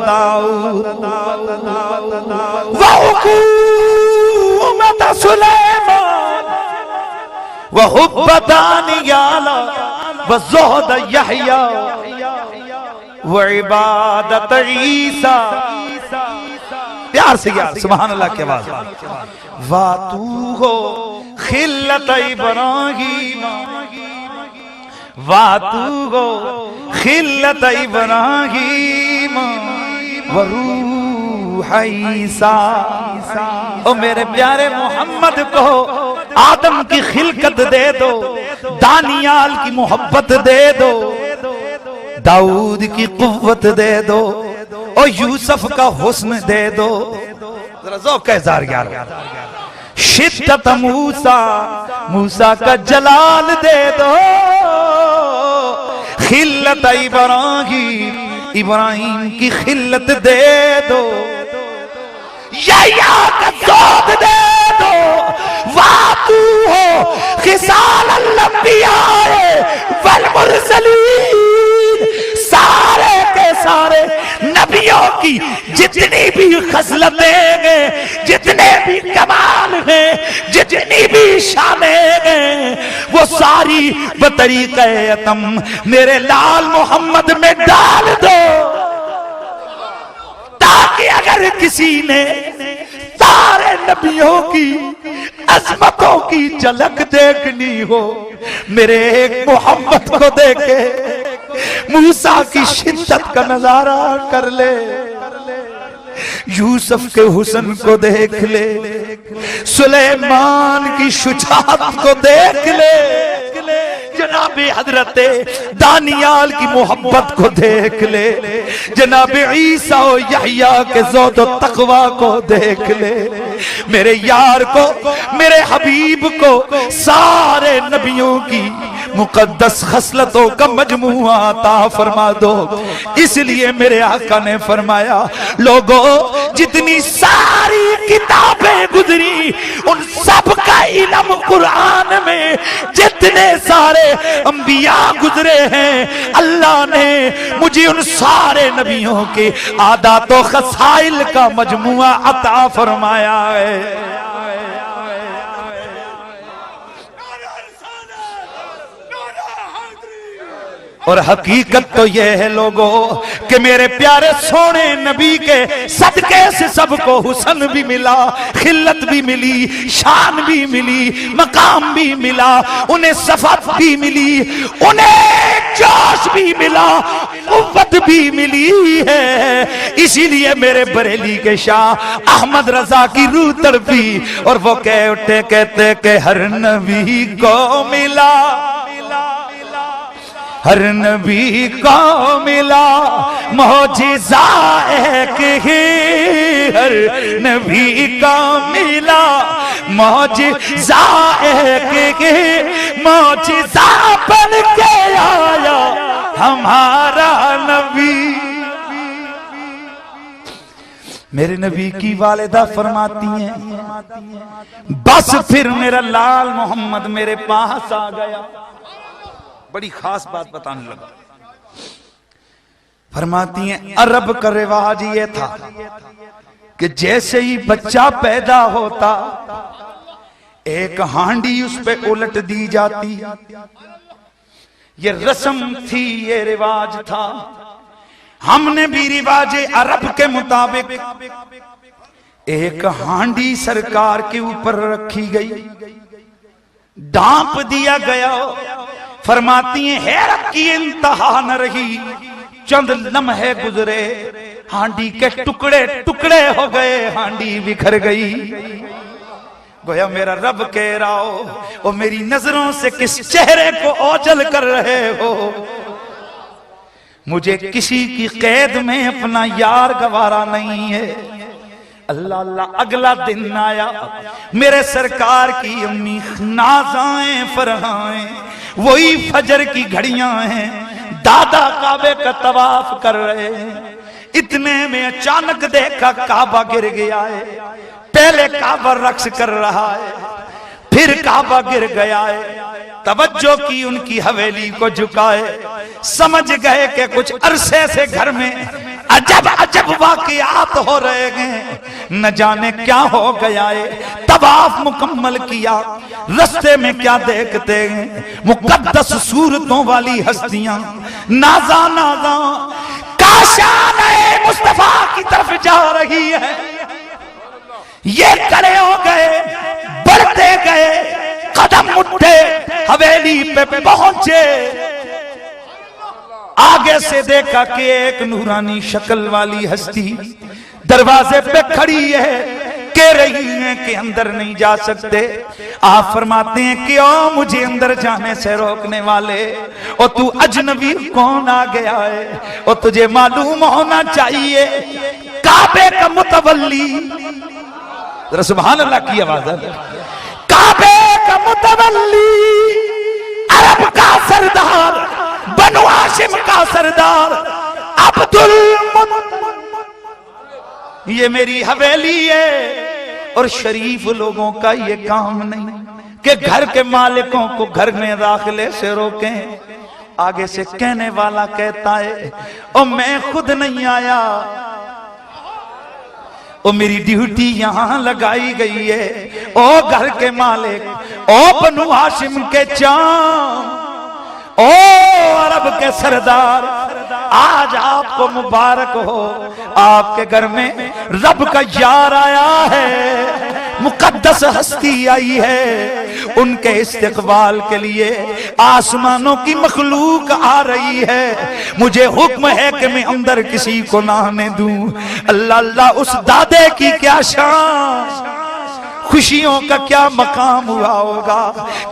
दाऊद व हुकूमत सुलेमान व हुब्बदानियात व ज़ुहद यहया व इबादत ईसा। प्यार से यार सुभान अल्लाह की आवाज। वातू हो खिल्लत इब्राहीम, वातू हो खिल्लत इब्राहीम व रूह ईसा। ओ मेरे प्यारे मोहम्मद को आदम की खिलकत दे दो, दानियाल की मोहब्बत दे दो, दाऊद की कुव्वत दे दो, और यूसुफ का हुस्न दे दो। जरा ज़ौक़ का इज़हार यार। शिद्दत मूसा, मूसा का जलाल दे दो। खिल्लत इब्राहीम, इब्राहीम की खिल्लत दे दो। या का ज़ौक़ दे दो। वातू हो खिसाल अल-अंबिया वल मुरसलीन। सारे के सारे नबियों की जितनी भी खसलतें हैं, जितने भी कमाल हैं, जितनी भी शानें हैं, वो सारी बतरीक़े अतम मेरे लाल मोहम्मद में डाल दो, ताकि अगर किसी ने सारे नबियों की अज़मतों की झलक देखनी हो मेरे एक मोहब्बत को देखे मूसा की शिद्दत का नजारा कर ले, यूसुफ के हुस्न को देख ले, सुलेमान की शुजाअत को देख ले, जनाब हजरत दानियाल की मोहब्बत को देख ले, जनाब ईसा और यहया के ज़ौद और तक़वा को देख ले। मेरे यार को, मेरे हबीब को सारे नबियों की मुकद्दस खसलतों का मजमुआ अता फरमा दो। इसलिए मेरे आका ने फरमाया, लोगों जितनी सारी किताबें गुजरी उन सब का इल्म कुरान में, जितने सारे अंबिया गुजरे हैं अल्लाह ने मुझे उन सारे नबियों के आदात व खसाइल का मजमुआ अता फरमाया है। और हकीकत तो यह है लोगों कि मेरे प्यारे सोने नबी के सदके से सबको हुस्न भी मिला, खिल्लत भी मिली, शान भी मिली, मकाम भी मिला, उन्हें सफत भी मिली, उन्हें जोश भी मिला, कुव्वत भी मिली है। इसीलिए मेरे बरेली के शाह अहमद रजा की रूह तड़पी और वो कह उठे, कहते कि हर नबी को मिला, हर नबी को मिला मौजिज़ा एक ही, हर नबी को मिला मौजिज़ा एक ही, मौजिज़ा बन के आया हमारा नबी। मेरे नबी की वालिदा फरमाती हैं, बस फिर मेरा लाल मोहम्मद मेरे पास आ गया। बड़ी खास बात बताने लगा। फरमाती हैं अरब का रिवाज ये था कि जैसे ही बच्चा पैदा होता एक हांडी उस पे उलट दी जाती। ये रस्म थी, ये रिवाज था। हमने भी रिवाज अरब के मुताबिक एक हांडी सरकार के ऊपर रखी गई, ढांप दिया गया। फरमाती हैं हैरत की इंतहा न रही, चंद लम्हे गुजरे, हांडी के टुकड़े टुकड़े हो गए, हांडी बिखर गई। गोया मेरा रब कह रहा हो, और मेरी नजरों से किस चेहरे को ओझल कर रहे हो। मुझे किसी की कैद में अपना यार गवारा नहीं है। अल्लाह अल्लाह, अगला दिन आया, मेरे सरकार की अम्मी नाज़ाएं फरहाएं, वही फजर की घड़ियां हैं, दादा काबे का तवाफ कर रहे हैं। इतने में अचानक देखा काबा गिर गया है। पहले काबा रक्स कर रहा है, फिर काबा गिर गया है। तवज्जो की उनकी हवेली को झुकाए, समझ गए कि कुछ अरसे से घर में अजब अजब वाकयात हो रहे हैं, न जाने क्या हो गया है। तवाफ मुकम्मल किया, रास्ते में क्या देखते हैं, मुकद्दस सूरतों वाली हस्तियां नाजा नाजा काशान मुस्तफा की तरफ जा रही है। ये खड़े हो गए, बढ़ते गए, कदम उठे, हवेली पे पहुंचे। आगे से देखा कि एक नूरानी शक्ल वाली हस्ती दरवाजे पे खड़ी है, कह रही है कि अंदर नहीं जा सकते। आप फरमाते हैं कि ओ मुझे अंदर जाने से रोकने वाले, और तू अजनबी कौन आ गया है, और तुझे मालूम होना चाहिए काबे का मुतवल्ली, जरा सुभान अल्लाह की आवाज है, काबे का मुतवल्ली, अरब का सरदार, बनु हाशिम का सरदार अब्दुल मुत्तलिब, ये मेरी हवेली है। और शरीफ लोगों का ये काम नहीं कि घर के मालिकों को घर में दाखिले से रोकें। आगे से कहने वाला कहता है, ओ मैं खुद नहीं आया, ओ मेरी ड्यूटी यहां लगाई गई है। ओ घर के मालिक, ओ बनु हाशिम के चांद, ओ अरब के सरदार, आज आपको मुबारक हो, आपके घर में रब का यार आया है, मुकद्दस हस्ती आई है। उनके इस्तकबाल के लिए आसमानों की मखलूक आ रही है, मुझे हुक्म है कि मैं अंदर किसी को ना आने दूं। अल्लाह अल्लाह, उस दादे की क्या शान, खुशियों का क्या मकाम हुआ होगा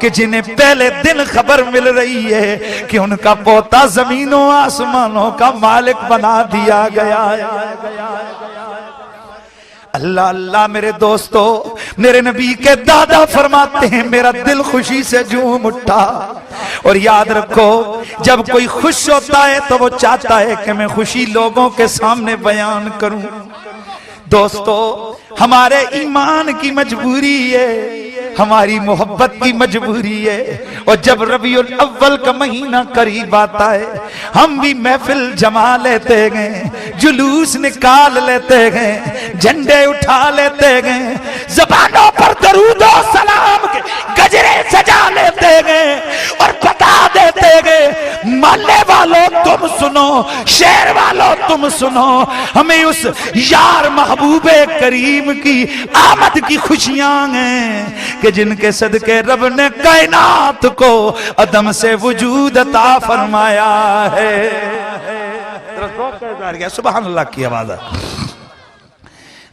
कि जिन्हें पहले दिन खबर मिल रही है कि उनका पोता जमीनों आसमानों का मालिक बना दिया गया है। अल्लाह अल्लाह, मेरे दोस्तों, मेरे नबी के दादा फरमाते हैं मेरा दिल खुशी से झूम उठा। और याद रखो, जब कोई खुश होता है तो वो चाहता है कि मैं खुशी लोगों के सामने बयान करूं। दोस्तों, हमारे ईमान की मजबूरी है, हमारी मोहब्बत की मजबूरी है। और जब रबीउल अव्वल का महीना करीब आता है, हम भी महफिल जमा लेते गए, जुलूस निकाल लेते गए, झंडे उठा लेते गए, ज़बानों पर दरूद और सलाम के गजरे सजा लेते गए और बता देते गए, मोहल्ले वालों तुम सुनो, शहर वालों तुम सुनो, हमें उस यार महबूबे करीम की आमद की खुशियां हैं कि जिनके सदके रब ने कायनात को अदम से वजूद अता फरमाया है। सुभान अल्लाह की आवाज है।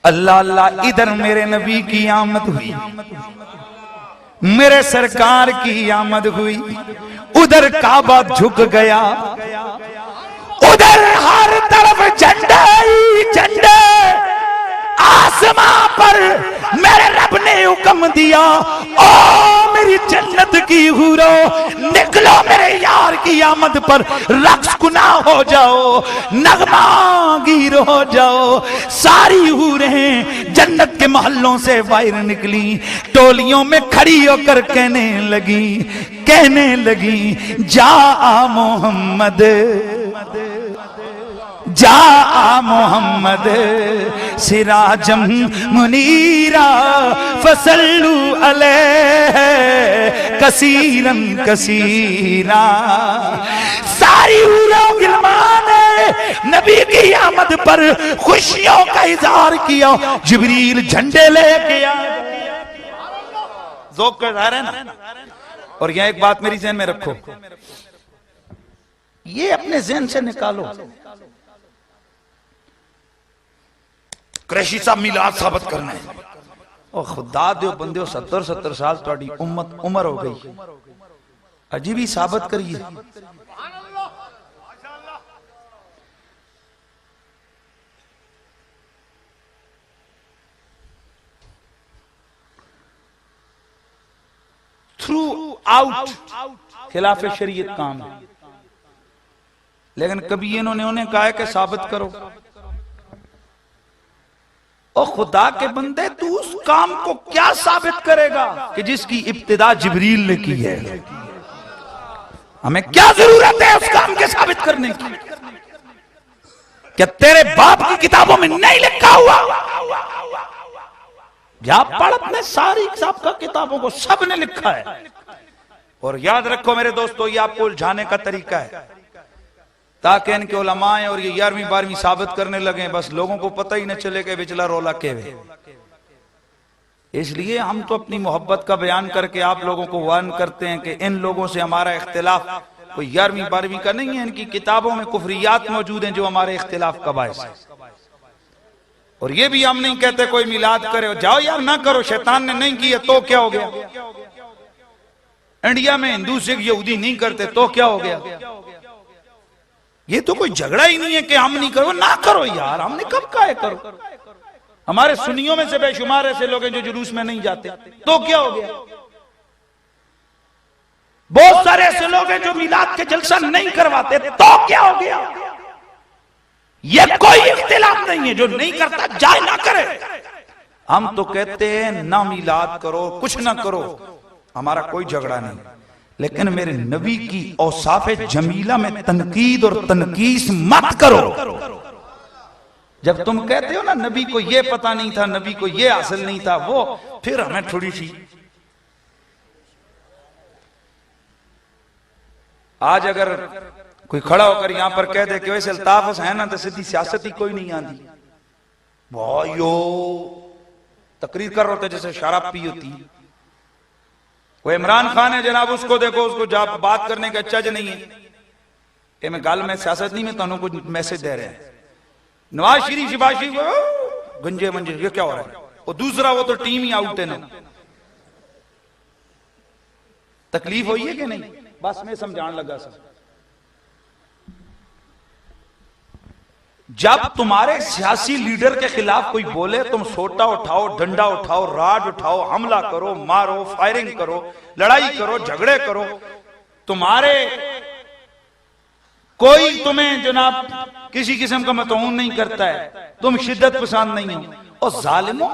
अल्लाह अल्लाह, इधर मेरे नबी की आमद हुई, मेरे सरकार की आमद हुई, उधर काबा झुक गया, उधर हर तरफ झंडे ही झंडे। आसमां पर मेरे रब ने हुक्म दिया, ओ मेरी जन्नत की हूरो, निकलो मेरे यार की आमद पर रक्स गुना हो जाओ, नगमा गीर हो जाओ। सारी हूरें जन्नत के महलों से बाहर निकली, टोलियों में खड़ी होकर कहने लगी जा मोहम्मद, जा मोहम्मद सिराजम मुनीरा फसल्लू अलैहि कसीरन कसीरा। सारी हूरों गिलमान नबी की आमद पर खुशियों का इजहार किया। जिब्रील झंडे लेके आए, ज़ौक़ का इज़हार है ना। और यह एक बात मेरी ज़हन में रखो, ये अपने ज़हन से निकालो, क्रैशी साहब मिलाद साबित करना है। और खुदा दो बंदे 70 साल थोड़ी उम्मत उम्र हो गई, अजीब ही साबित करिए। थ्रू आउट खिलाफ शरीयत काम है, लेकिन कभी इन्होंने उन्हें कहा है कि साबित करो। और खुदा के बंदे, तू उस काम को क्या साबित करेगा कि जिसकी इब्तिदा जिब्रील ने की है? हमें क्या जरूरत है उस काम के साबित करने की? क्या तेरे बाप की किताबों में नहीं लिखा हुआ? जा पढ़ अपने सारी सबका किताबों को, सब ने लिखा है। और याद रखो मेरे दोस्तों, ये आपको उलझाने का तरीका है ताकि इनके उलमाएं और ये 11वीं 12वीं साबित करने लगे, बस लोगों को पता ही न चले कि बिचला रोला के वे। इसलिए हम तो अपनी मोहब्बत का बयान करके आप लोगों को वार्न करते हैं कि इन लोगों से हमारा इख्तिलाफ कोई 11वीं 12वीं का नहीं है, इनकी किताबों में कुफरियात मौजूद हैं जो हमारे इख्तिलाफ का बायस है। और ये भी हम नहीं कहते कोई मिलाद करे, जाओ यार ना करो, शैतान ने नहीं किया तो क्या हो गया? इंडिया में हिंदू सिख यहूदी नहीं करते तो क्या हो गया? ये तो कोई झगड़ा ही नहीं है कि हम नहीं करो, ना करो यार, हमने कब कहा है करो। हमारे सुन्नियों में से बेशुमार ऐसे लोग हैं जो जुलूस में नहीं जाते, तो क्या हो गया? बहुत सारे ऐसे लोग हैं जो मिलाद के जलसा नहीं करवाते, तो क्या हो गया? ये कोई इख्तिलाफ नहीं है, जो नहीं करता जाए ना करे। हम तो कहते हैं ना मिलाद करो, कुछ ना करो, हमारा कोई झगड़ा नहीं, लेकिन मेरे नबी की औसाफे जमीला में तनकीद और तनकीस मत करो। जब तुम कहते हो ना नबी को ये पता नहीं था, नबी को ये हासिल नहीं था, वो फिर हमें थोड़ी सी, आज अगर कोई खड़ा होकर यहां पर कह दे कि वैसे अल्ताफ है ना, तो सीधी सियासत ही कोई नहीं आती, भाइयों तकरीर कर रहे होते जैसे शराब पी होती, वो इमरान खान है जनाब, उसको देखो, उसको जब बात करने का चज नहीं है कि मैं गल में सियासत नहीं में तुम कुछ मैसेज दे रहे हैं। नवाज शरीफ शिबाशी गंजे मंजे ये क्या हो रहा है? वो दूसरा वो तो टीम ही आउट है ना। तकलीफ हुई है कि नहीं? बस मैं समझाने लगा सर। जब तुम्हारे सियासी लीडर के खिलाफ कोई बोले, तुम सोटा उठाओ, डंडा उठाओ, राड उठाओ, हमला करो, मारो, फायरिंग करो, लड़ाई करो, झगड़े करो। तुम्हारे कोई तुम्हें जनाब किसी किस्म का मतऊन नहीं करता है, तुम शिद्दत पसंद नहीं हो। और जालिमों,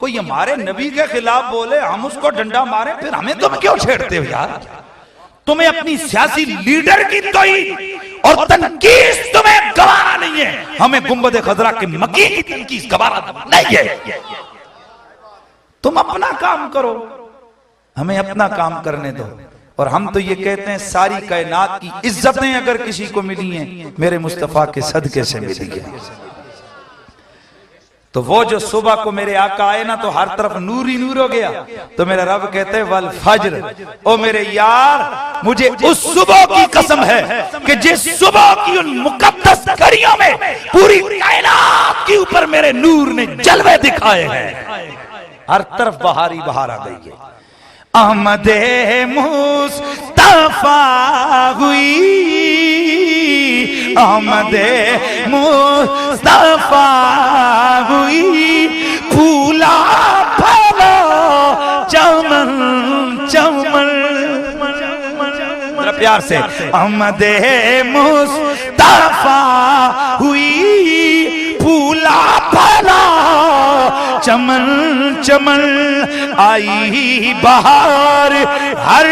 कोई हमारे नबी के खिलाफ बोले, हम उसको डंडा मारे, फिर हमें तुम क्यों छेड़ते हो यार? तुम्हें अपनी सियासी लीडर की तौहीन और तनकीस तुम्हें गवारा नहीं है, हमें गुंबद खजरा के मकी की तनकीस गवारा नहीं है। तुम अपना काम करो, हमें अपना काम करने दो। और हम तो ये कहते हैं सारी कायनात की इज्जतें अगर किसी को मिली हैं, मेरे मुस्तफा के सदके से मिली है। तो वो जो सुबह को मेरे आका आए ना, तो हर तरफ नूर ही नूर हो गया। तो मेरा रब कहते हैं वल फज्र, ओ मेरे यार, मुझे उस सुबह की कसम है कि जिस सुबह की उन मुकद्दस घड़ियों में पूरी कायनात के ऊपर मेरे नूर ने जलवे दिखाए हैं। हर तरफ बहार ही बहार आ गई है। अहमदे मुस्तफा हुई, अहमदे मुस्तफा हुई, फूला फला चमन चमन। प्यार से अहमदे मुस्तफा हुई, फूला फला चमन चमन, आई बहार हर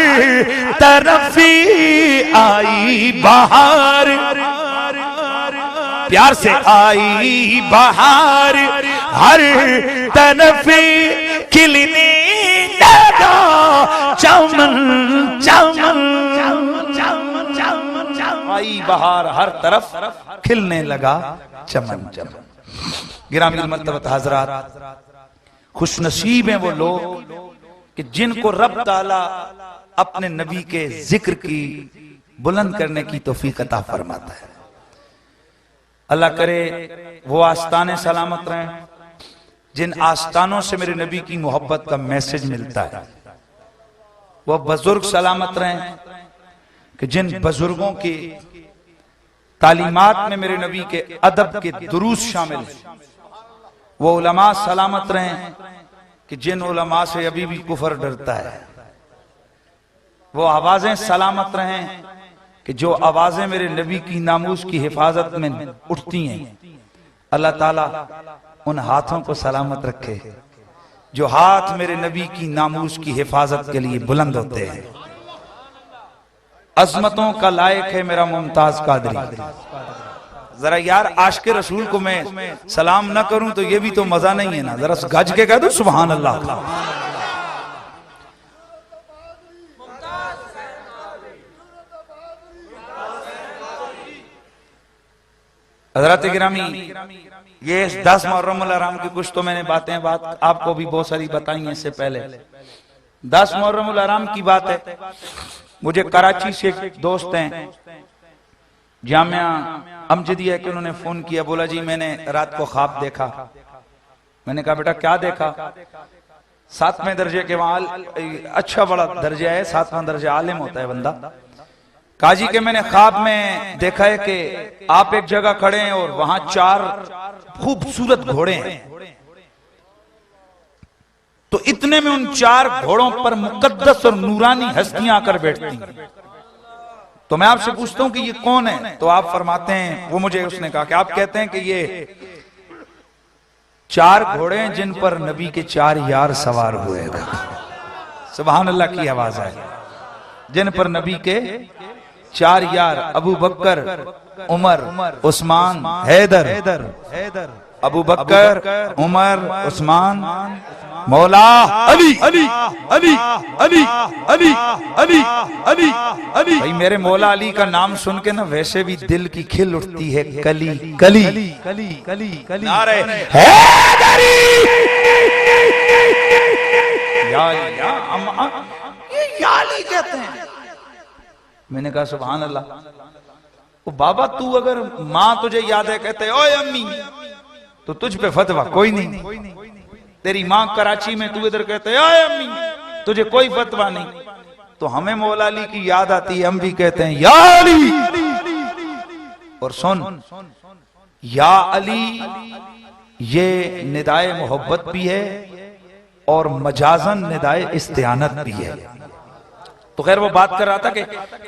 तरफ आई बहार। प्यार से आई बहार हर तरफ खिलने लगा चमन चमन। आई बहार हर तरफ खिलने लगा चमन चमन। गिरामी मर्तबत हजरात, खुशनसीब हैं वो लोग कि जिनको रब ताला अपने नबी के जिक्र की बुलंद करने की तौफीक अता फरमाता है। अल्लाह करे वो आस्ताने सलामत रहें जिन आस्तानों से मेरे नबी की मोहब्बत का मैसेज मिलता है। वो बुजुर्ग सलामत रहें कि जिन बुजुर्गों की तालीमात में मेरे नबी के अदब के दुरूस शामिल हैं। वो उलमा सलामत रहें कि जिन उलमा से अभी भी कुफर डरता है। वो आवाजें सलामत रहें कि जो आवाजें मेरे नबी की नामूस की हिफाजत में उठती हैं। अल्लाह ताला उन हाथों को सलामत रखे जो हाथ मेरे नबी की नामूस की हिफाजत के लिए बुलंद होते हैं। अजमतों का लायक है मेरा मुमताज कादरी। जरा यार आशिक़े रसूल को मैं सलाम ना करूं तो ये भी तो मजा नहीं है ना। जरा गज के कह दो सुभान अल्लाह। हज़रात गिरामी, ये 10 मुहर्रम उल हराम की कुछ तो मैंने बात आपको भी बहुत सारी बताई हैं इससे पहले। 10 मुहर्रम उल हराम की बात है। मुझे कराची से एक दोस्त हैं जामिया अमजदिया के, उन्होंने फोन किया, बोला जी मैंने रात को ख्वाब देखा। मैंने कहा बेटा क्या देखा? 7वें दर्जे के वहां अच्छा बड़ा दर्जा है, 7वां दर्जा आलिम होता है बंदा। काजी के मैंने ख्वाब में देखा है कि आप एक जगह खड़े हैं और वहां 4 खूबसूरत घोड़े हैं। तो इतने में उन 4 घोड़ों पर मुकद्दस और नूरानी हस्तियां आकर बैठती हैं। तो मैं आपसे पूछता हूं कि ये कौन है? तो आप फरमाते हैं, वो मुझे उसने कहा कि आप कहते हैं कि ये 4 घोड़े हैं जिन पर नबी के 4 यार सवार हुए। सुभान अल्लाह की आवाज है। जिन पर नबी के 4 यार, अबू बकर, उमर, उस्मान, हैदर, अबू बकर, उमर, उस्मान, मौला अली अली अली अली अली अली अली अली। भाई मेरे मौला अली का नाम सुन के ना वैसे भी दिल की खिल उठती है। कली कली कली कली कली नारे हैदरी। या अली कहते हैं। मैंने कहा सुभान अल्लाह। वो बाबा तू अगर माँ तुझे याद है कहते ओए अम्मी, तो तुझ पे फतवा कोई नहीं। तेरी माँ कराची में, तू इधर कहते ओए अम्मी, तुझे कोई फतवा नहीं। तो हमें मौला अली की याद आती है, हम भी कहते हैं या अली। और सुन, या अली ये निदाए मोहब्बत भी है और मजाजन निदाए इस्तियानत भी है। तो खैर वो बात कर रहा था कि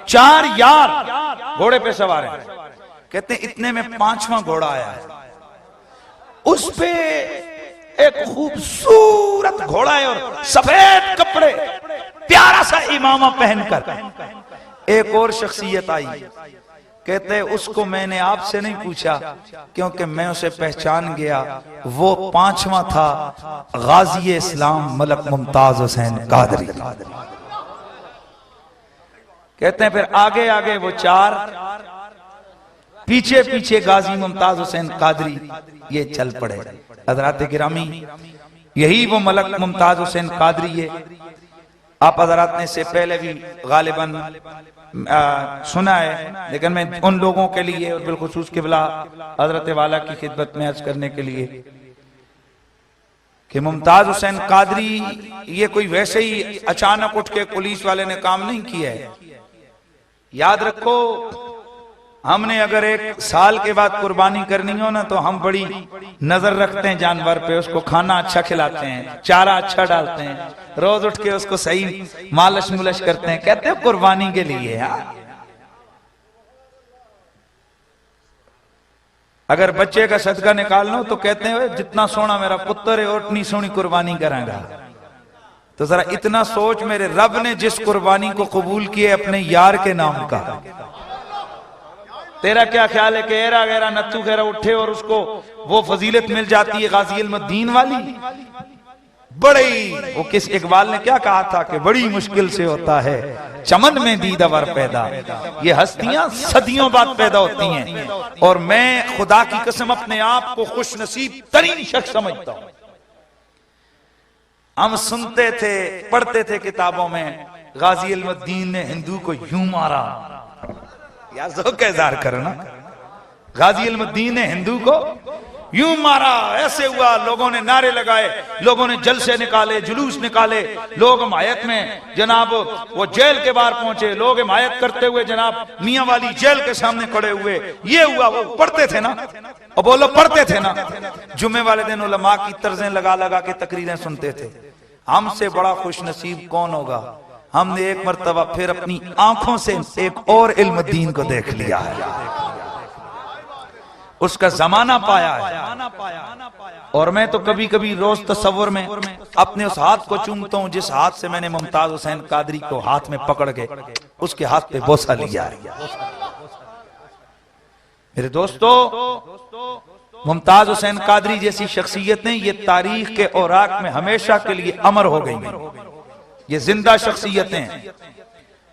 4 यार घोड़े पे सवार हैं। कहते हैं इतने में 5वां घोड़ा आया है, उस पे एक खूबसूरत घोड़ा है और सफेद कपड़े, प्यारा सा इमामा पहनकर। एक और शख्सियत आई, कहते उसको मैंने आपसे नहीं पूछा क्योंकि मैं उसे पहचान गया, वो 5वां था गाजी इस्लाम मलक मुमताज हुसैन कादरी। कहते हैं फिर आगे आगे वो 4, पीछे पीछे गाजी मुमताज हुसैन कादरी ये चल पड़े। हजरात गिरामी, यही वो मलक मुमताज हुसैन कादरी है। आप हजरात ने से पहले भी गालिबन सुना है, लेकिन मैं उन लोगों के लिए और बिलखुसूस क़िबला हजरत वाला की खिदमत में अर्ज करने के लिए कि मुमताज हुसैन कादरी ये कोई वैसे ही अचानक उठ के पुलिस वाले ने काम नहीं किया है। याद रखो, हमने अगर 1 साल के बाद कुर्बानी करनी हो ना, तो हम बड़ी नजर रखते हैं जानवर पे, उसको खाना अच्छा खिलाते हैं, चारा अच्छा डालते हैं, रोज उठ के उसको सही मालिश मुलश करते हैं, कहते हैं कुर्बानी के लिए। अगर बच्चे का सदका निकालना तो कहते हैं जितना सोना मेरा पुत्र है और उतनी सोनी कुर्बानी करांगा। तो जरा इतना सोच, मेरे रब ने जिस कुर्बानी को कबूल किया अपने यार के नाम का, तेरा क्या ख्याल है कि एरा गैरा नत्थू गैरा उठे और उसको वो फजीलत मिल जाती है गाजी इल्मुद्दीन वाली? बड़ी, वो किस इकबाल ने क्या कहा था कि बड़ी मुश्किल से होता है चमन में दीदावर पैदा। ये हस्तियां सदियों बाद पैदा होती हैं, और मैं खुदा की कसम अपने आप को खुश नसीब तरीन शख्स समझता हूं। हम सुनते थे, पढ़ते थे किताबों में, गाजी इल्मुद्दीन ने हिंदू को यूं मारा। यार ज़ौक़ इज़हार करना, गाजी इल्मुद्दीन ने हिंदू को यूं मारा, ऐसे हुआ, लोगों ने नारे लगाए, लोगों ने जलसे निकाले, जुलूस निकाले, लोग हिमायत में, जनाब वो जेल के बाहर पहुंचे, लोग हिमायत करते हुए जनाब मियां वाली जेल के सामने खड़े हुए। ये हुआ, वो पढ़ते थे ना, और बोलो पढ़ते थे ना, जुम्मे वाले दिन उलमा की तर्जें लगा लगा के तकरीरें सुनते थे। हमसे बड़ा खुश नसीब कौन होगा? हमने एक मर्तबा फिर अपनी आंखों से एक और इल्म दीन को देख लिया है, उसका जमाना पाया है। और मैं तो कभी कभी रोज तसव्वुर में अपने उस हाथ को चूमता हूं जिस हाथ से मैंने मुमताज हुसैन कादरी को हाथ में पकड़ के उसके हाथ पे बोसा लिया है। मेरे दोस्तों, मुमताज हुसैन कादरी जैसी शख्सियतें ये तारीख के औराक में हमेशा के लिए अमर हो गई हैं। ये जिंदा शख्सियतें हैं।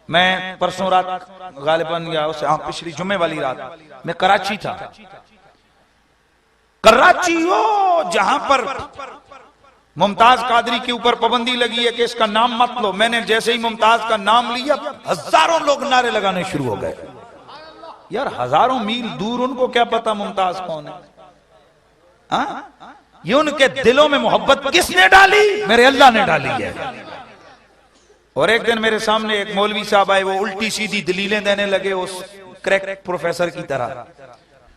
मैं परसों रात गालिबन या उसे पिछली जुम्मे वाली रात मैं कराची था। कराची हो जहां पर मुमताज कादरी के ऊपर पाबंदी लगी है कि इसका नाम मत लो। मैंने जैसे ही मुमताज का नाम लिया, हजारों लोग नारे लगाने शुरू हो गए। यार हजारों मील दूर उनको क्या पता मुमताज कौन है? ये उनके दिलों में मोहब्बत किसने डाली? मेरे अल्लाह ने डाली है। और एक दिन मेरे सामने एक मौलवी साहब आए, वो उल्टी सीधी दलीलें देने लगे उस क्रैक प्रोफेसर की तरह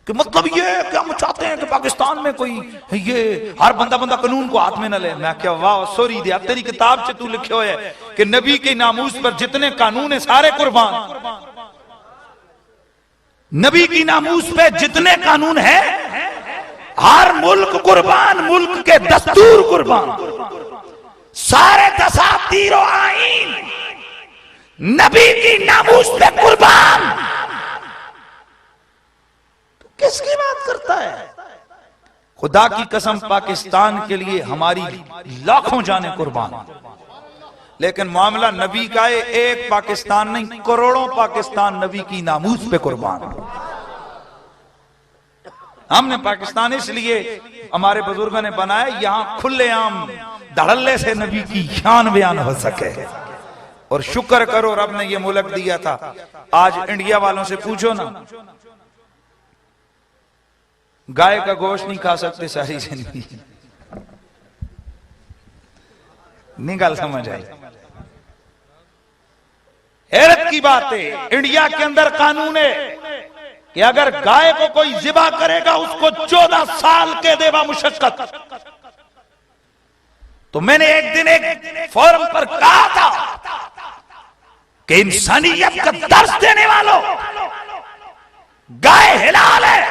कि मतलब ये क्या हम चाहते हैं कि पाकिस्तान में कोई ये हर बंदा कानून को हाथ में न ले। मैं क्या वाह सॉरी दिया, तेरी किताब से तू लिखे हुए है कि नबी के नामूस पर जितने कानून है सारे कुर्बान, नबी की नामूस पे जितने कानून है हर मुल्क कुर्बान, मुल्क के दस्तूर कुर्बान, सारे दसातीर और आईन नबी की नामूस पे कुर्बान। तो किसकी बात करता है? खुदा की कसम पाकिस्तान के लिए हमारी लाखों जाने कुर्बान, लेकिन मामला नबी का है। एक पाकिस्तान नहीं, करोड़ों पाकिस्तान नबी की नामूस पे कुर्बान। हमने पाकिस्तान इसलिए हमारे बुजुर्गों ने बनाया यहां खुलेआम धड़ल्ले से नबी की शान बयान हो सके। और शुक्र करो रब ने ये मुल्क दिया था। आज इंडिया वालों से पूछो ना, गाय का गोश्त नहीं खा सकते सारी जिंदगी। नहीं गल समझ आई? हैरत की बात है, इंडिया के अंदर कानून है कि अगर गाय को कोई जिबा करेगा उसको 14 साल के देवा मुशक्कत। तो मैंने एक दिन एक फोरम पर कहा था कि इंसानियत का दर्स देने वालों, गाय हिलाल है,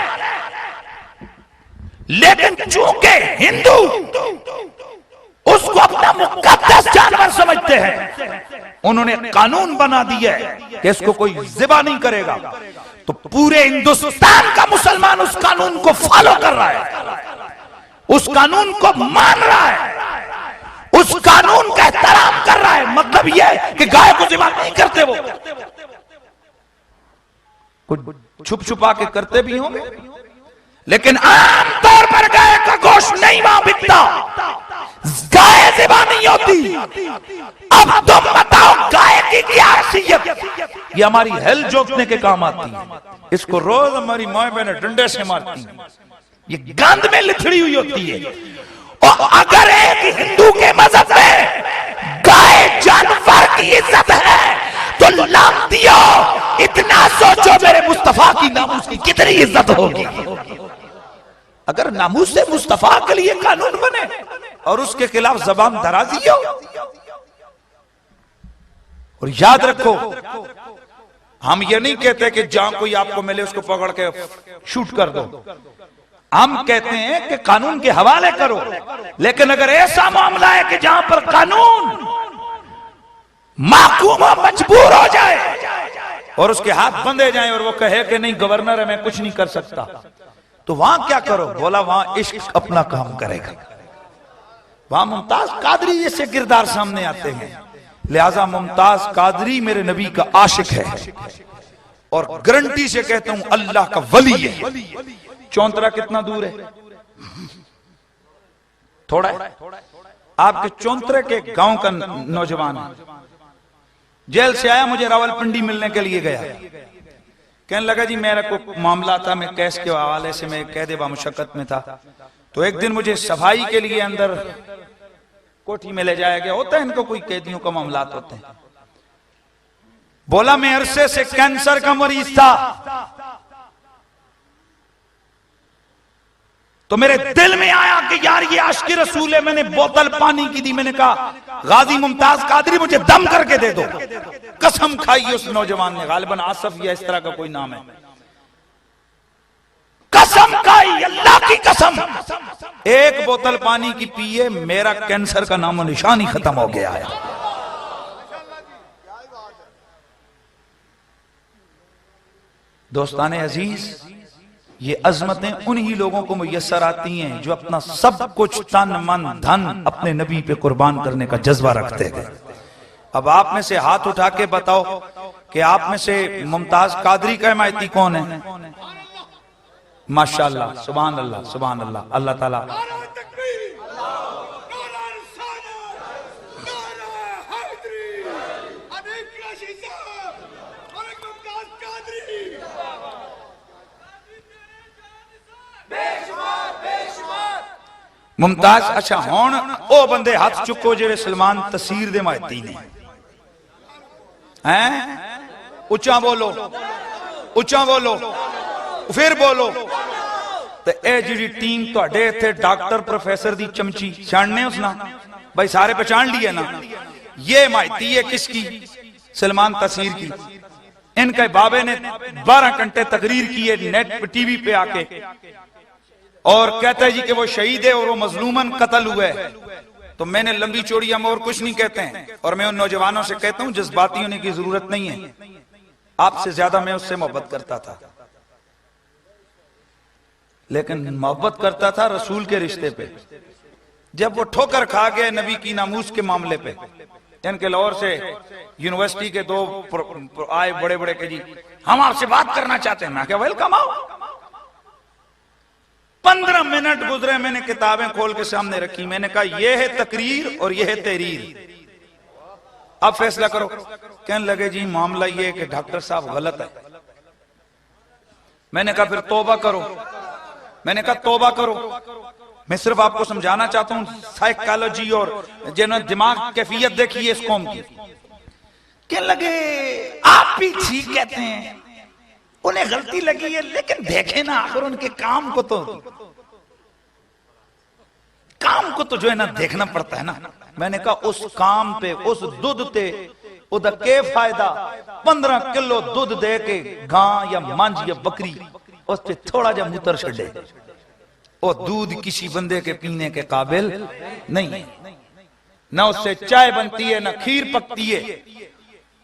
लेकिन चूंकि हिंदू उसको अपना मुकद्दस जानवर समझते हैं, उन्होंने कानून बना दिया है कि इसको कोई जिबा नहीं करेगा। तो पूरे हिंदुस्तान का मुसलमान उस कानून को फॉलो कर रहा है, उस कानून को मान रहा है, उस कानून का एहतराम कर रहा है। मतलब यह कि गाय को जिबा नहीं करते, वो कुछ छुप छुपा के करते भी होंगे, लेकिन आमतौर पर गाय का गोश्त नहीं वहां बिकता, गाय जिबा नहीं होती। अब तुम बताओ गाय की क्या हैसियत? ये हमारी हेल जोतने के काम आती है, इसको रोज हमारी माँ बहनें डंडे से मारती हैं, ये गंद में लिथड़ी हुई होती है। और अगर एक हिंदू के मजहब में गाय जानवर की इज्जत है तो लांतियो इतना सोचो मेरे मुस्तफा की नामूस की कितनी इज्जत होगी। अगर नामूस से मुस्तफा के लिए कानून बने और उसके खिलाफ जबान दराजी हो। और याद रखो, हम ये नहीं कहते कि जहां कोई आपको मिले उसको पकड़ के शूट कर दो, हम कहते हैं कि कानून के हवाले करो। लेकिन अगर ऐसा मामला है कि जहां पर कानून महकूम मजबूर हो जाए और उसके हाथ बंधे जाएं और वो कहे कि नहीं गवर्नर है मैं कुछ नहीं कर सकता, तो वहां क्या करो? बोला वहां इश्क अपना काम करेगा। वहां मुमताज कादरी जैसे किरदार सामने आते हैं, लिहाजा मुमताज कादरी मेरे नबी का आशिक है और गारंटी से कहता हूं अल्लाह का वली है। चौंतरा कितना दूर है? थोड़ा है। आपके चौंतरे के गांव का नौजवान है, जेल से आया, मुझे रावलपिंडी मिलने के लिए गया, कहने लगा जी मेरा को मामला था, मैं केस के हवाले से मैं कैदे बामुशक्कत में था, तो एक दिन मुझे सफाई के लिए अंदर कोठी में ले जाया गया। होता है इनको कोई कैदियों का मामला होते हैं। बोला मैं अरसे से कैंसर का मरीज था, तो मेरे दिल में आया कि यार ये आशिक़ रसूल है। मैंने बोतल पानी की दी, मैंने कहा गाजी मुमताज कादरी मुझे दम करके दे दो। कसम खाई उस नौजवान ने, गालिबन आसफ या इस तरह का कोई नाम है, कसम खाई अल्लाह की कसम, एक बोतल पानी की पिए, मेरा कैंसर का नामो निशान ही खत्म हो गया है। दोस्ताने अजीज, ये अजमतें उन्हीं लोगों को मुयस्सर आती हैं जो अपना सब कुछ तन मन धन अपने नबी पे कुर्बान करने का जज्बा रखते हैं। अब आप में से हाथ उठा के बताओ कि आप में से मुमताज कादरी का हिमायती कौन है? माशाअल्लाह, सुभान अल्लाह, सुभान अल्लाह, अल्लाह ताला मुमताज। अच्छा हुण ओ बंदे हाथ चुको जेड़े सलमान तसीर दे मायती ने हैं, उच्चा बोलो, उच्चा बोलो, फिर बोलो। ते ए जिहड़ी टीम तुहाडे इत्थे डॉक्टर प्रोफेसर दी चमची छाणने उस ना भाई सारे पहचान लिए ना, ये मायती है किसकी? सलमान तसीर की। इनके बाबे ने 12 घंटे तकरीर की है नेट टीवी पे आके और कहता है जी कि वो शहीद है और वो मजलूमन कत्ल हुआ है। तो मैंने लंबी चौड़ी हम और कुछ नहीं कहते हैं, और मैं उन नौजवानों से कहता हूं जज्बाती होने की जरूरत नहीं है, आपसे ज्यादा मैं उससे मोहब्बत करता था, लेकिन मोहब्बत करता था रसूल के रिश्ते पे। जब वो ठोकर खा गए नबी की नामूस के मामले पे, इनके लाहौर से यूनिवर्सिटी के 2 आए बड़े बड़े के जी हम आपसे बात करना चाहते हैं। मैं क्या वेलकम आओ। 15 मिनट गुजरे, मैंने किताबें खोल के सामने रखी, मैंने कहा यह है तकरीर और यह है तहरीर। अब फैसला करो। कहने लगे जी मामला ये कि डॉक्टर साहब गलत है। मैंने कहा फिर तौबा करो। मैंने कहा तौबा करो। मैं सिर्फ आपको समझाना चाहता हूं साइकोलॉजी और जिन्होंने दिमाग कैफियत देखी है इस कौम की। कहने लगे आप भी ठीक कहते हैं, उन्हें गलती लगी है, लेकिन देखे ना आखिर उनके काम को तो जो है ना देखना पड़ता है ना। मैंने कहा उस काम पे, उस दूध पे उधर के फायदा 15 किलो दूध दे के गां या मंझ या बकरी उस पे थोड़ा जा मूत्र छड़े, वो दूध किसी बंदे के पीने के काबिल नहीं। ना उससे चाय बनती है, ना खीर पकती है,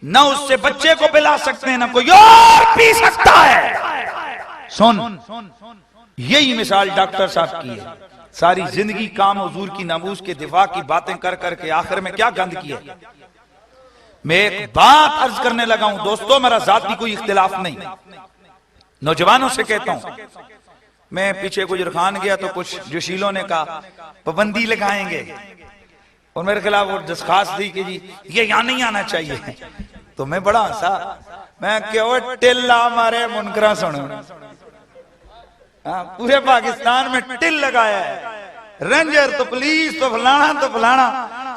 ना उससे बच्चे को पिला सकते हैं, ना कोई और पी सकता है। सुन, यही मिसाल डॉक्टर साहब की है। सारी जिंदगी काम हुजूर की नमूज के दिफा की बातें कर करके आखिर में क्या गंद किया। मैं एक बात अर्ज करने लगा हूं दोस्तों, मेरा जाती कोई इख्तिलाफ नहीं, नौजवानों से कहता हूं। मैं पीछे गुजरखान गया तो कुछ जोशीलों ने कहा पाबंदी लगाएंगे और मेरे खिलाफ वो दरखास्त दी कि जी ये यहां नहीं आना चाहिए। तो मैं बड़ा हंसा। मैं क्यों टिल्ला मारे मुनकरा सुनो। पूरे पाकिस्तान में टिल लगाया है, रेंजर तो पुलिस तो फलाना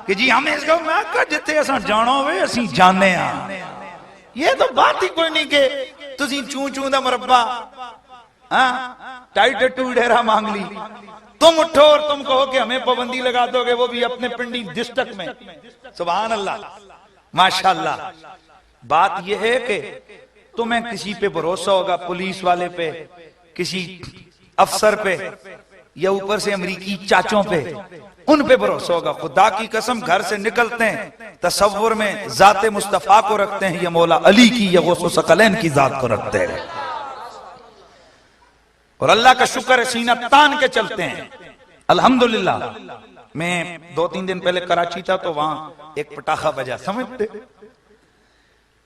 कि जी हमें इसको मैं कहा जिथे असा जाना होवे असी जाने आ। ये तो बात ही कोई नहीं कि तुसी चू चू दा मुरब्बा टाइट टू डेरा मांग ली। तुम उठो और तुम कहो कि हमें पाबंदी लगा दोगे, वो भी अपने पिंडी डिस्ट्रिक्ट में। सुभान अल्लाह, माशाअल्लाह। बात यह है कि तुम्हें किसी पे भरोसा होगा, पुलिस वाले पे, किसी अफसर पे, या ऊपर से अमरीकी चाचों पे, उन पे भरोसा होगा। खुदा की कसम घर से निकलते हैं तसव्वुर में जाते मुस्तफा को रखते हैं, या मौला अली की या गौसो सकलैन की जात को रखते हैं, और अल्लाह का शुक्र है सीना तान के चलते हैं अल्हम्दुलिल्लाह। मैं 2-3 दिन पहले कराची था तो वहां एक पटाखा बजा, समझते,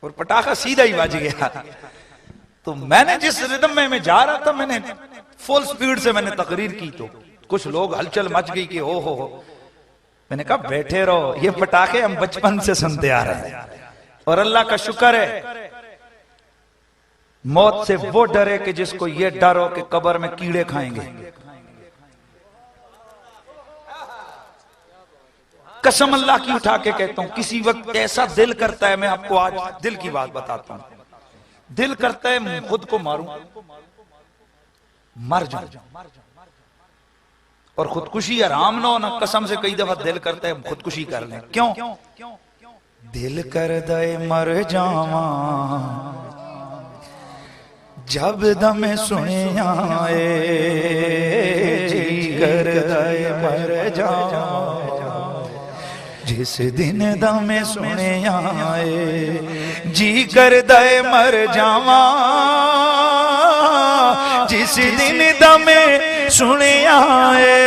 और पटाखा सीधा ही बज गया। तो मैंने जिस रिदम में मैं जा रहा था, मैंने फुल स्पीड से मैंने तकरीर की तो कुछ लोग हलचल मच गई कि हो। मैंने कहा बैठे रहो, ये पटाखे हम बचपन से सुनते आ रहे हैं, और अल्लाह का शुक्र है मौत से वो डरे कि जिसको ये डर हो कि कब्र में कीड़े खाएंगे। कसम अल्लाह की उठा के कहता हूं, किसी वक्त ऐसा दिल करता है, मैं आपको आज दिल की बात बताता हूं, दिल करता है खुद को मारूं, मर जाऊं, और खुदकुशी आराम ना हो ना। कसम से कई दफा दिल करता है खुदकुशी कर लें। क्यों? दिल कर दे मर जावा जब दम सुने आए, जी कर दे मर जावा जिस दिन दम सुने आए, जी कर दे मर जावा जिस दिन दम सुने आए,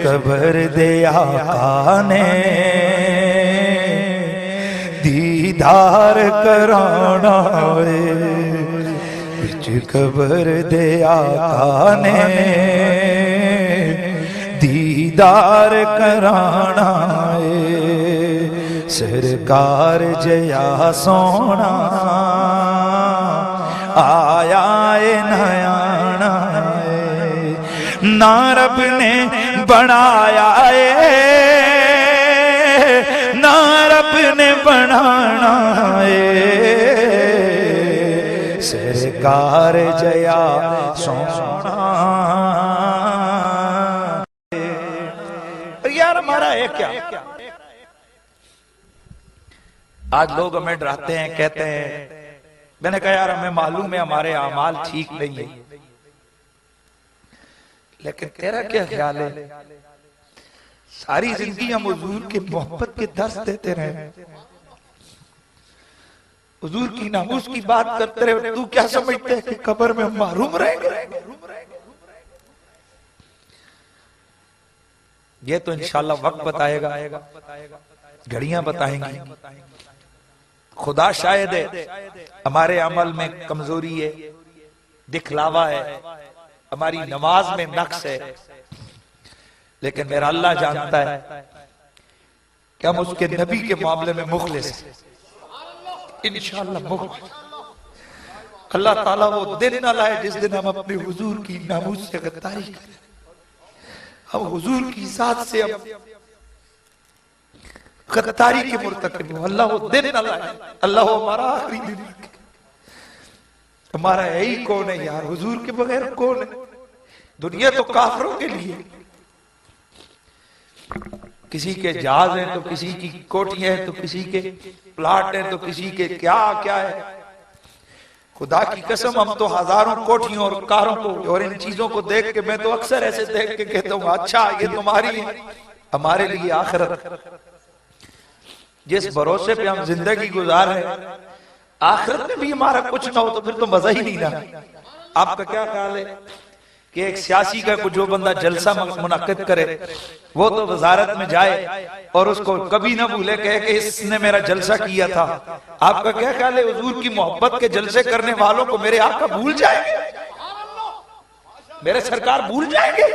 कब्र दे आका ने दीदार कराना है, बिच कब्र दे आका ने दीदार कराना है। सरकार जया सोना आया नयाना ना रब ने बनाया है, ना रब ने बनाना है। सरकार जया सोना। यार हमारा है क्या? आज लोग हमें डराते हैं, कहते हैं, मैंने कहा यार हमें मालूम है हमारे अमाल ठीक नहीं है, लेकिन तेरा क्या ख्याल है? सारी जिंदगी हम हुजूर की मोहब्बत के दर्स देते रहे, हुजूर की नामूस की बात करते रहे, तू क्या समझते है कि कब्र में महरूम रहेंगे? ये तो इंशाल्लाह वक्त बताएगा, घड़ियां बताएंगी। खुदा शायद है हमारे अमल में कमजोरी है, दिखलावा है, हमारी नमाज में नक्स है, लेकिन मेरा अल्लाह जानता है कि हम उसके नबी के मामले में मुखलिस हैं, इंशाअल्लाह मुखलिस। अल्लाह ताला वो दिन ना लाए जिस दिन हम अपने हुजूर की नामूस से गद्दारी करें, हम हुजूर की जात से हम गद्दारी के मुर्तकिब हो। अल्लाह वो दिन ना लाए, अल्लाह हमारा आखिरी दिन रखे। हमारा यही कौन है यार, हुजूर के बगैर कौन है? दुनिया तो काफरों के लिए, किसी के जहाज हैं तो किसी की कोठियां हैं तो किसी के प्लाट हैं तो किसी के क्या क्या है। खुदा की कसम हम तो हजारों कोठियों और कारों को और इन चीजों को देख के मैं तो अक्सर ऐसे देख के कहता हूँ अच्छा ये तुम्हारी है, हमारे लिए आखिरत। जिस भरोसे पे हम जिंदगी गुजार रहे, आखिरत में भी हमारा कुछ ना हो तो फिर तो मजा ही नहीं ना। आपका क्या ख्याल है कि एक सियासी का जो बंदा जलसा मुनक्किद करे वो तो वजारत में जाए और उसको कभी ना भूले कहे कि इसने मेरा जलसा किया था। आपका क्या ख्याल है हुजूर की मोहब्बत के जलसे करने वालों को मेरे आका भूल जाएंगे, मेरे सरकार भूल जाएंगे?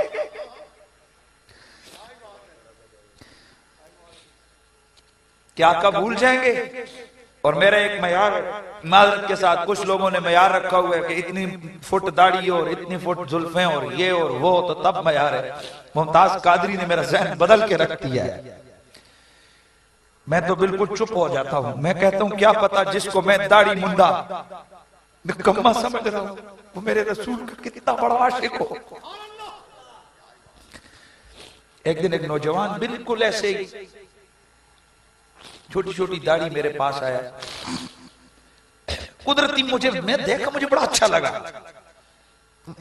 क्या आका भूल जाएंगे? और मेरा एक मयार माजरत के साथ कुछ लोगों ने मयार रखा हुआ है कि इतनी फुट दाढ़ी और इतनी फुट जुल्फें और ये और वो तो तब मयार है। मुमताज कादरी ने मेरा ज़हन बदल के रख दिया है। मैं तो बिल्कुल चुप हो जाता हूं। मैं कहता हूं क्या पता जिसको मैं दाढ़ी मुंडा निकम्मा समझ रहा हूं वो मेरे रसूल का कितना बड़ा आशिक हो। एक दिन एक नौजवान बिल्कुल ऐसे ही छोटी छोटी दाढ़ी मेरे पास आया, कुदरती मुझे मैं देखा मुझे बड़ा अच्छा लगा,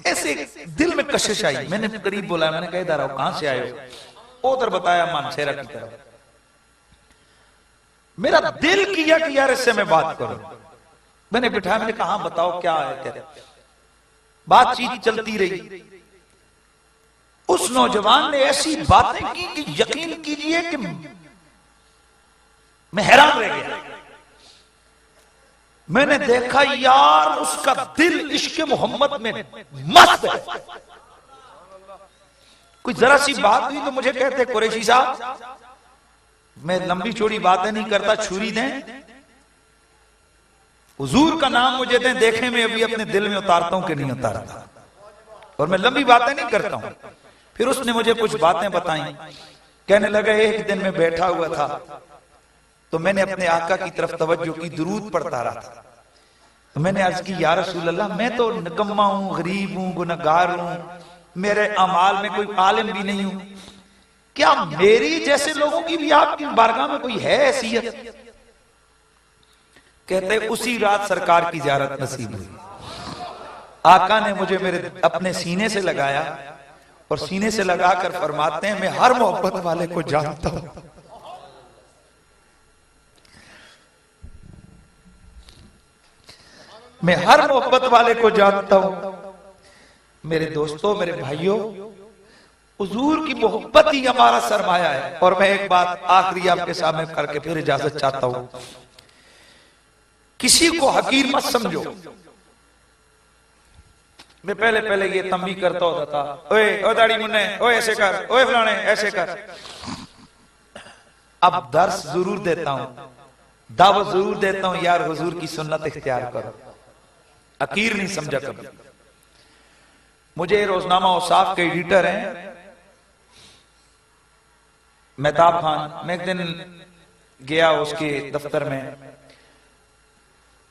ऐसे दिल में कशिश आई। मैंने करीब बोला, मैंने कहा इधर आओ, कहां से आए हो? उधर बताया मानसेरा की तरफ। मेरा दिल किया कि यार इससे मैं बात करूं। मैंने बिठाया, मैंने कहा बताओ क्या है तेरे। बातचीत चलती रही। उस नौजवान ने ऐसी बातें की कि यकीन कीजिए कि मैं हैरान रह गया। मैंने देखा यार उसका दिल इश्क मोहम्मद में मस्त है। कोई जरा सी बात हुई तो मुझे कहते कुरैशी साहब, मैं लंबी चौड़ी बातें नहीं करता, छुरी दें, हुजूर का नाम मुझे दें, देखे मैं अभी अपने दिल में उतारता हूं कि नहीं उतारता, और मैं लंबी बातें नहीं करता हूं। फिर उसने मुझे कुछ बातें बताई। कहने लगा एक दिन मैं बैठा हुआ था तो मैंने अपने आका की तरफ तवज्जो की, दुरूद पढ़ता रहा था। तो मैंने अर्ज की या रसूल अल्लाह, मैं तो निकम्मा हूं, गरीब हूं, गुनहगार हूं, मेरे अमाल में कोई आलिम भी नहीं हूं, क्या मेरी जैसे लोगों की भी आपकी बारगाह में कोई है हैसियत? कहते उसी रात सरकार की ज़ियारत नसीब हुई। आका ने मुझे मेरे अपने सीने से लगाया और सीने से लगाकर फरमाते हैं मैं हर मोहब्बत वाले को जानता हूं। मैं हर मोहब्बत वाले को जानता हूं। मेरे दोस्तों, मेरे भाइयों, हुजूर की मोहब्बत ही हमारा सरमाया है। और मैं एक बात आखिरी आपके सामने करके फिर इजाजत चाहता हूं, किसी को हकीर मत समझो। मैं पहले पहले ये तंबी करता होता था, ओए ओ दाढ़ी मुन्ने, ओए ऐसे कर, ओए फलाने ऐसे कर। अब दर्स जरूर देता हूं, दावत जरूर देता हूं, यार हुजूर की सुन्नत इख्तियार करो। हकीर नहीं समझा कभी। मुझे रोजनामा औसाफ के एडिटर हैं मेहताब खान। मैं एक दिन गया उसके दफ्तर में,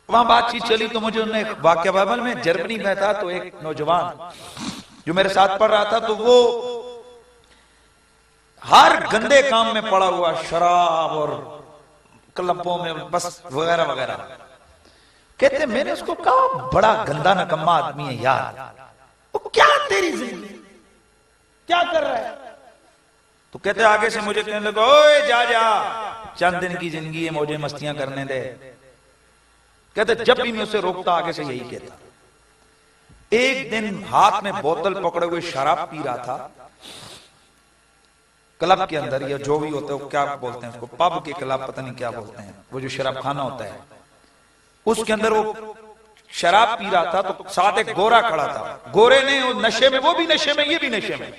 वहां बातचीत चली तो मुझे उन्होंने एक वाक्य बाबल में, जर्मनी में था तो एक नौजवान जो मेरे साथ पढ़ रहा था तो वो हर गंदे काम में पड़ा हुआ, शराब और क्लबों में बस वगैरह वगैरह। कहते मैंने उसको कहा बड़ा गंदा नकम्मा आदमी है यार, वो क्या तेरी जिंदगी क्या कर रहा है? तो कहते आगे से मुझे कहने लगा, ओए जा जा, चंद दिन की जिंदगी है, मौजे मस्तियां करने दे। कहते जब भी मैं उसे रोकता आगे से यही कहता। एक दिन हाथ में बोतल पकड़े हुए शराब पी रहा था क्लब के अंदर, या जो भी होता है क्या बोलते हैं उसको, पब के क्लब पता नहीं क्या बोलते हैं, वो जो शराब खाना होता है उसके अंदर वो शराब पी रहा था। तो साथ एक गोरा खड़ा था, गोरे ने वो नशे में, वो भी नशे में, ये भी नशे में,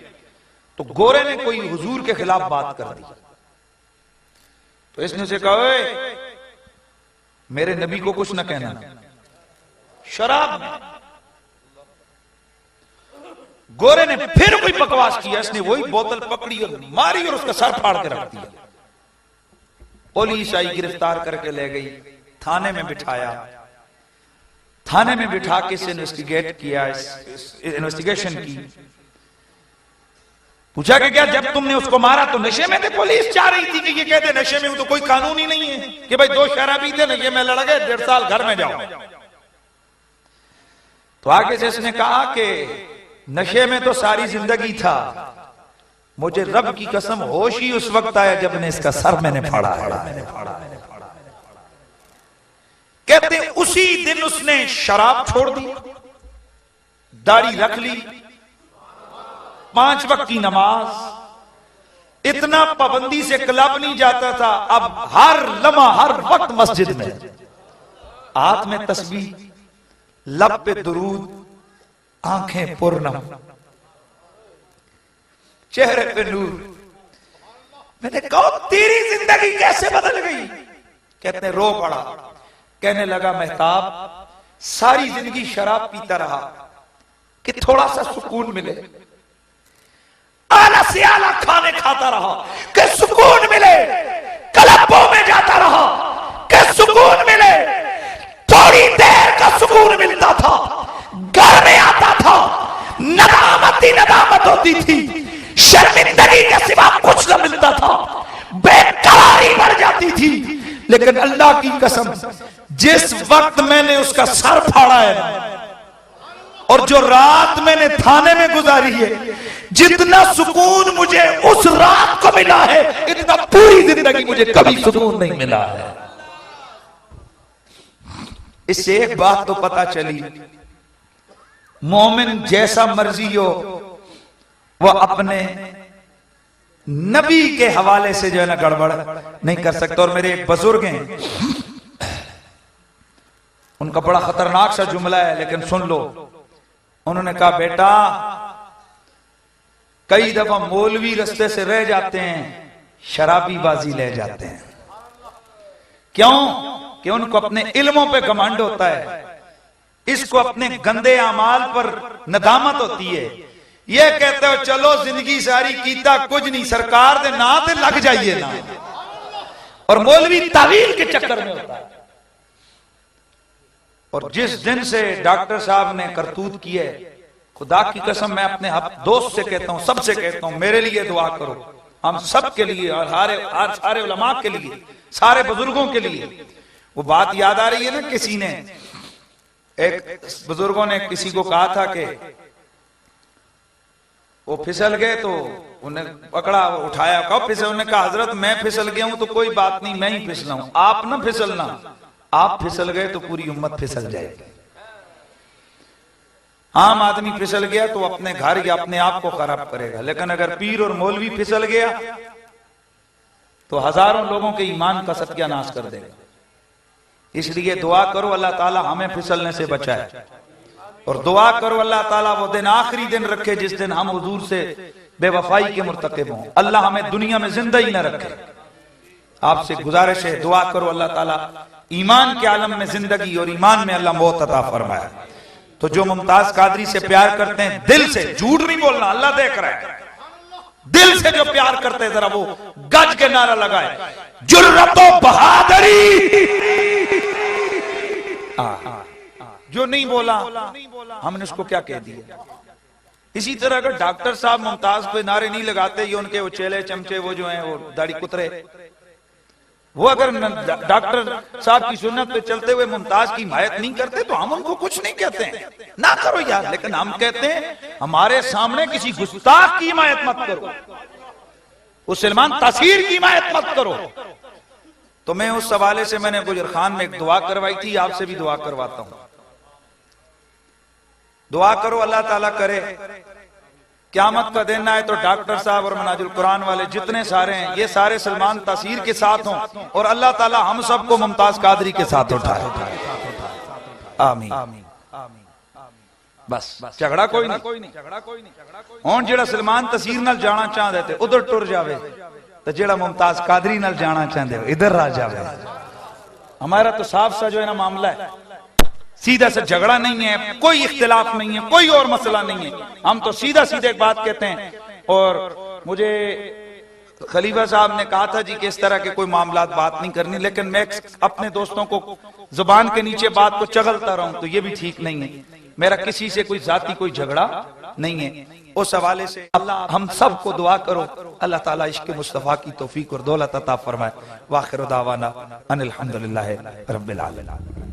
तो गोरे ने कोई हुजूर के खिलाफ बात कर दी। तो इसने उसे कहा, ओए मेरे नबी को कुछ न कहना। शराब में गोरे ने फिर कोई बकवास किया, इसने वही बोतल पकड़ी और मारी और उसका सर फाड़ के रख दिया। पुलिस आई, गिरफ्तार करके ले गई, थाने में बिठाया। थाने में बिठा के इसे इन्वेस्टिगेट किया, इन्वेस्टिगेशन की। पूछा कि क्या जब तुमने उसको मारा तो नशे में थे? पुलिस चाह रही थी कि ये कहते नशे में हूं, तो कोई कानून ही नहीं है कि भाई दो शराबी थे नशे में लड़ गए, 1.5 साल घर में जाओ। तो आगे से इसने कहा कि नशे में तो सारी जिंदगी था, मुझे रब की कसम होश ही उस वक्त आया जब ने इसका सर मैंने फाड़ा। कहते उसी दिन उसने शराब छोड़ दी, दाढ़ी रख ली, 5 वक्त की नमाज, इतना पाबंदी से क्लब नहीं जाता था, अब हर लम्हा हर वक्त मस्जिद में, हाथ में तस्बीह, लब पे दुरूद, आंखें पूर्णम, चेहरे पे नूर। मैंने कहा तेरी जिंदगी कैसे बदल गई? कहते रो पड़ा। कहने लगा महताब सारी जिंदगी शराब पीता रहा कि थोड़ा सा सुकून मिले, आला से आला खाने खाता रहा कि सुकून मिले, क्लबों में जाता रहा कि सुकून मिले, थोड़ी देर का सुकून मिलता था, घर में आता था नदामत ही नदामत होती थी, शर्मिंदगी के सिवा कुछ न मिलता था, बेकरारी बढ़ जाती थी। लेकिन अल्लाह की कसम जिस वक्त मैंने उसका सर फाड़ा है और जो रात मैंने थाने में गुजारी है, जितना सुकून मुझे उस रात को मिला है, इतना पूरी जिंदगी मुझे कभी सुकून नहीं मिला है। इससे एक बात तो पता चली, मोमिन जैसा मर्जी हो वो अपने नबी के हवाले से जो है ना गड़बड़ नहीं कर सकता। और मेरे एक बुजुर्ग हैं, उनका बड़ा खतरनाक सा जुमला है, लेकिन सुन लो। उन्होंने कहा बेटा कई दफा मौलवी रास्ते से रह जाते हैं, शराबी बाजी ले जाते हैं। क्यों? कि उनको अपने इल्मों पे घमंड होता है, इसको अपने गंदे अमाल पर नदामत होती है। ये कहते हो चलो जिंदगी सारी कीता कुछ नहीं, सरकार दे ना ते लग जाइए ना, और मौलवी तावील के चक्कर में होता है। और जिस दिन से डॉक्टर साहब ने करतूत की है, खुदा की कसम मैं अपने दोस्त से कहता हूं, सबसे कहता हूं, मेरे लिए दुआ करो, हम सब के लिए और सारे उलमा के लिए, सारे बुजुर्गों के लिए। वो बात याद आ रही है ना, किसी ने, एक बुजुर्गों ने किसी को कहा था कि वो फिसल गए, तो उन्हें पकड़ा, उठाया, कब फिसल? उन्होंने कहा हजरत मैं फिसल गया हूं तो कोई बात नहीं, मैं ही फिसला हूं, आप ना फिसलना, आप फिसल गए तो पूरी उम्मत फिसल जाएगी। आम आदमी फिसल गया तो अपने घर या अपने आप को खराब करेगा, लेकिन अगर पीर और मौलवी फिसल गया तो हजारों लोगों के ईमान का सत्यानाश कर देगा। इसलिए दुआ करो अल्लाह ताला हमें फिसलने से बचाए, और दुआ करो अल्लाह ताला वो दिन आखिरी दिन रखे जिस दिन हम हुजूर से बेवफाई के मुर्तकिब हों। अल्लाह हमें दुनिया में जिंदा ही न रखे। आपसे गुजारिश है, दुआ करो अल्लाह ताला ईमान के आलम में जिंदगी और ईमान में अल्लाह मौत अता फरमाए। तो जो मुमताज कादरी से प्यार करते हैं, दिल से, झूठ नहीं बोलना, अल्लाह देख रहा है, दिल से जो प्यार करते हैं जरा वो गज के नारा लगाए, जुर्रतो बहादुरी। जो नहीं बोला हमने उसको क्या कह दिया। इसी तरह अगर डॉक्टर साहब मुमताज पे नारे नहीं लगाते, ये उनके वो चेले चमचे वो जो हैं वो दाढ़ी कुतरे, वो अगर डॉक्टर साहब की सुन्नत पे चलते हुए मुमताज की हिमायत नहीं करते तो हम उनको कुछ नहीं कहते हैं, ना करो यार। लेकिन हम कहते हैं हमारे सामने किसी गुस्ताख की हिमायत मत करो, उस सलमान तासीर की हिमायत मत करो। तो मैं उस हवाले से मैंने गुजर खान में एक दुआ करवाई थी, आपसे भी दुआ करवाता हूं। दुआ करो अल्लाह ताला करे क़यामत का दिन आए तो डॉक्टर साहब और मनाजुल कुरान वाले जितने सारे हैं, ये सारे सलमान तासीर के साथ हों, और अल्लाह ताला हम सबको मुमताज कादरी के साथ उठाए। आमीन। बस झगड़ा कोई नहीं। हुण जिहड़ा सलमान तासीर नाल जाना चाहता है उधर टुर जावे, तो जेड़ा मुमताज कादरी नाल जाना चाहते हो इधर आ जावे। हमारा तो साफ सा जो है ना मामला है, सीधा सा झगड़ा नहीं है, कोई इख्तिलाफ नहीं है, कोई और मसला नहीं है। हम तो सीधा सीधे एक बात कहते हैं। और मुझे खलीफा साहब ने कहा था जी कि इस तरह के कोई मामलात बात नहीं करनी, लेकिन मैं अपने दोस्तों को जुबान के नीचे बात को चगलता रहूं तो ये भी ठीक नहीं है। मेरा किसी से कोई जाती कोई झगड़ा नहीं है। उस हवाले से अल्लाह हम सब को दुआ करो, अल्लाह ताला इश्क मुस्तफा की तौफीक और दौलत अता फरमाए। वाखिर दावाना अनिल हम्दुलिल्लाहि रब्बिल आलमीन।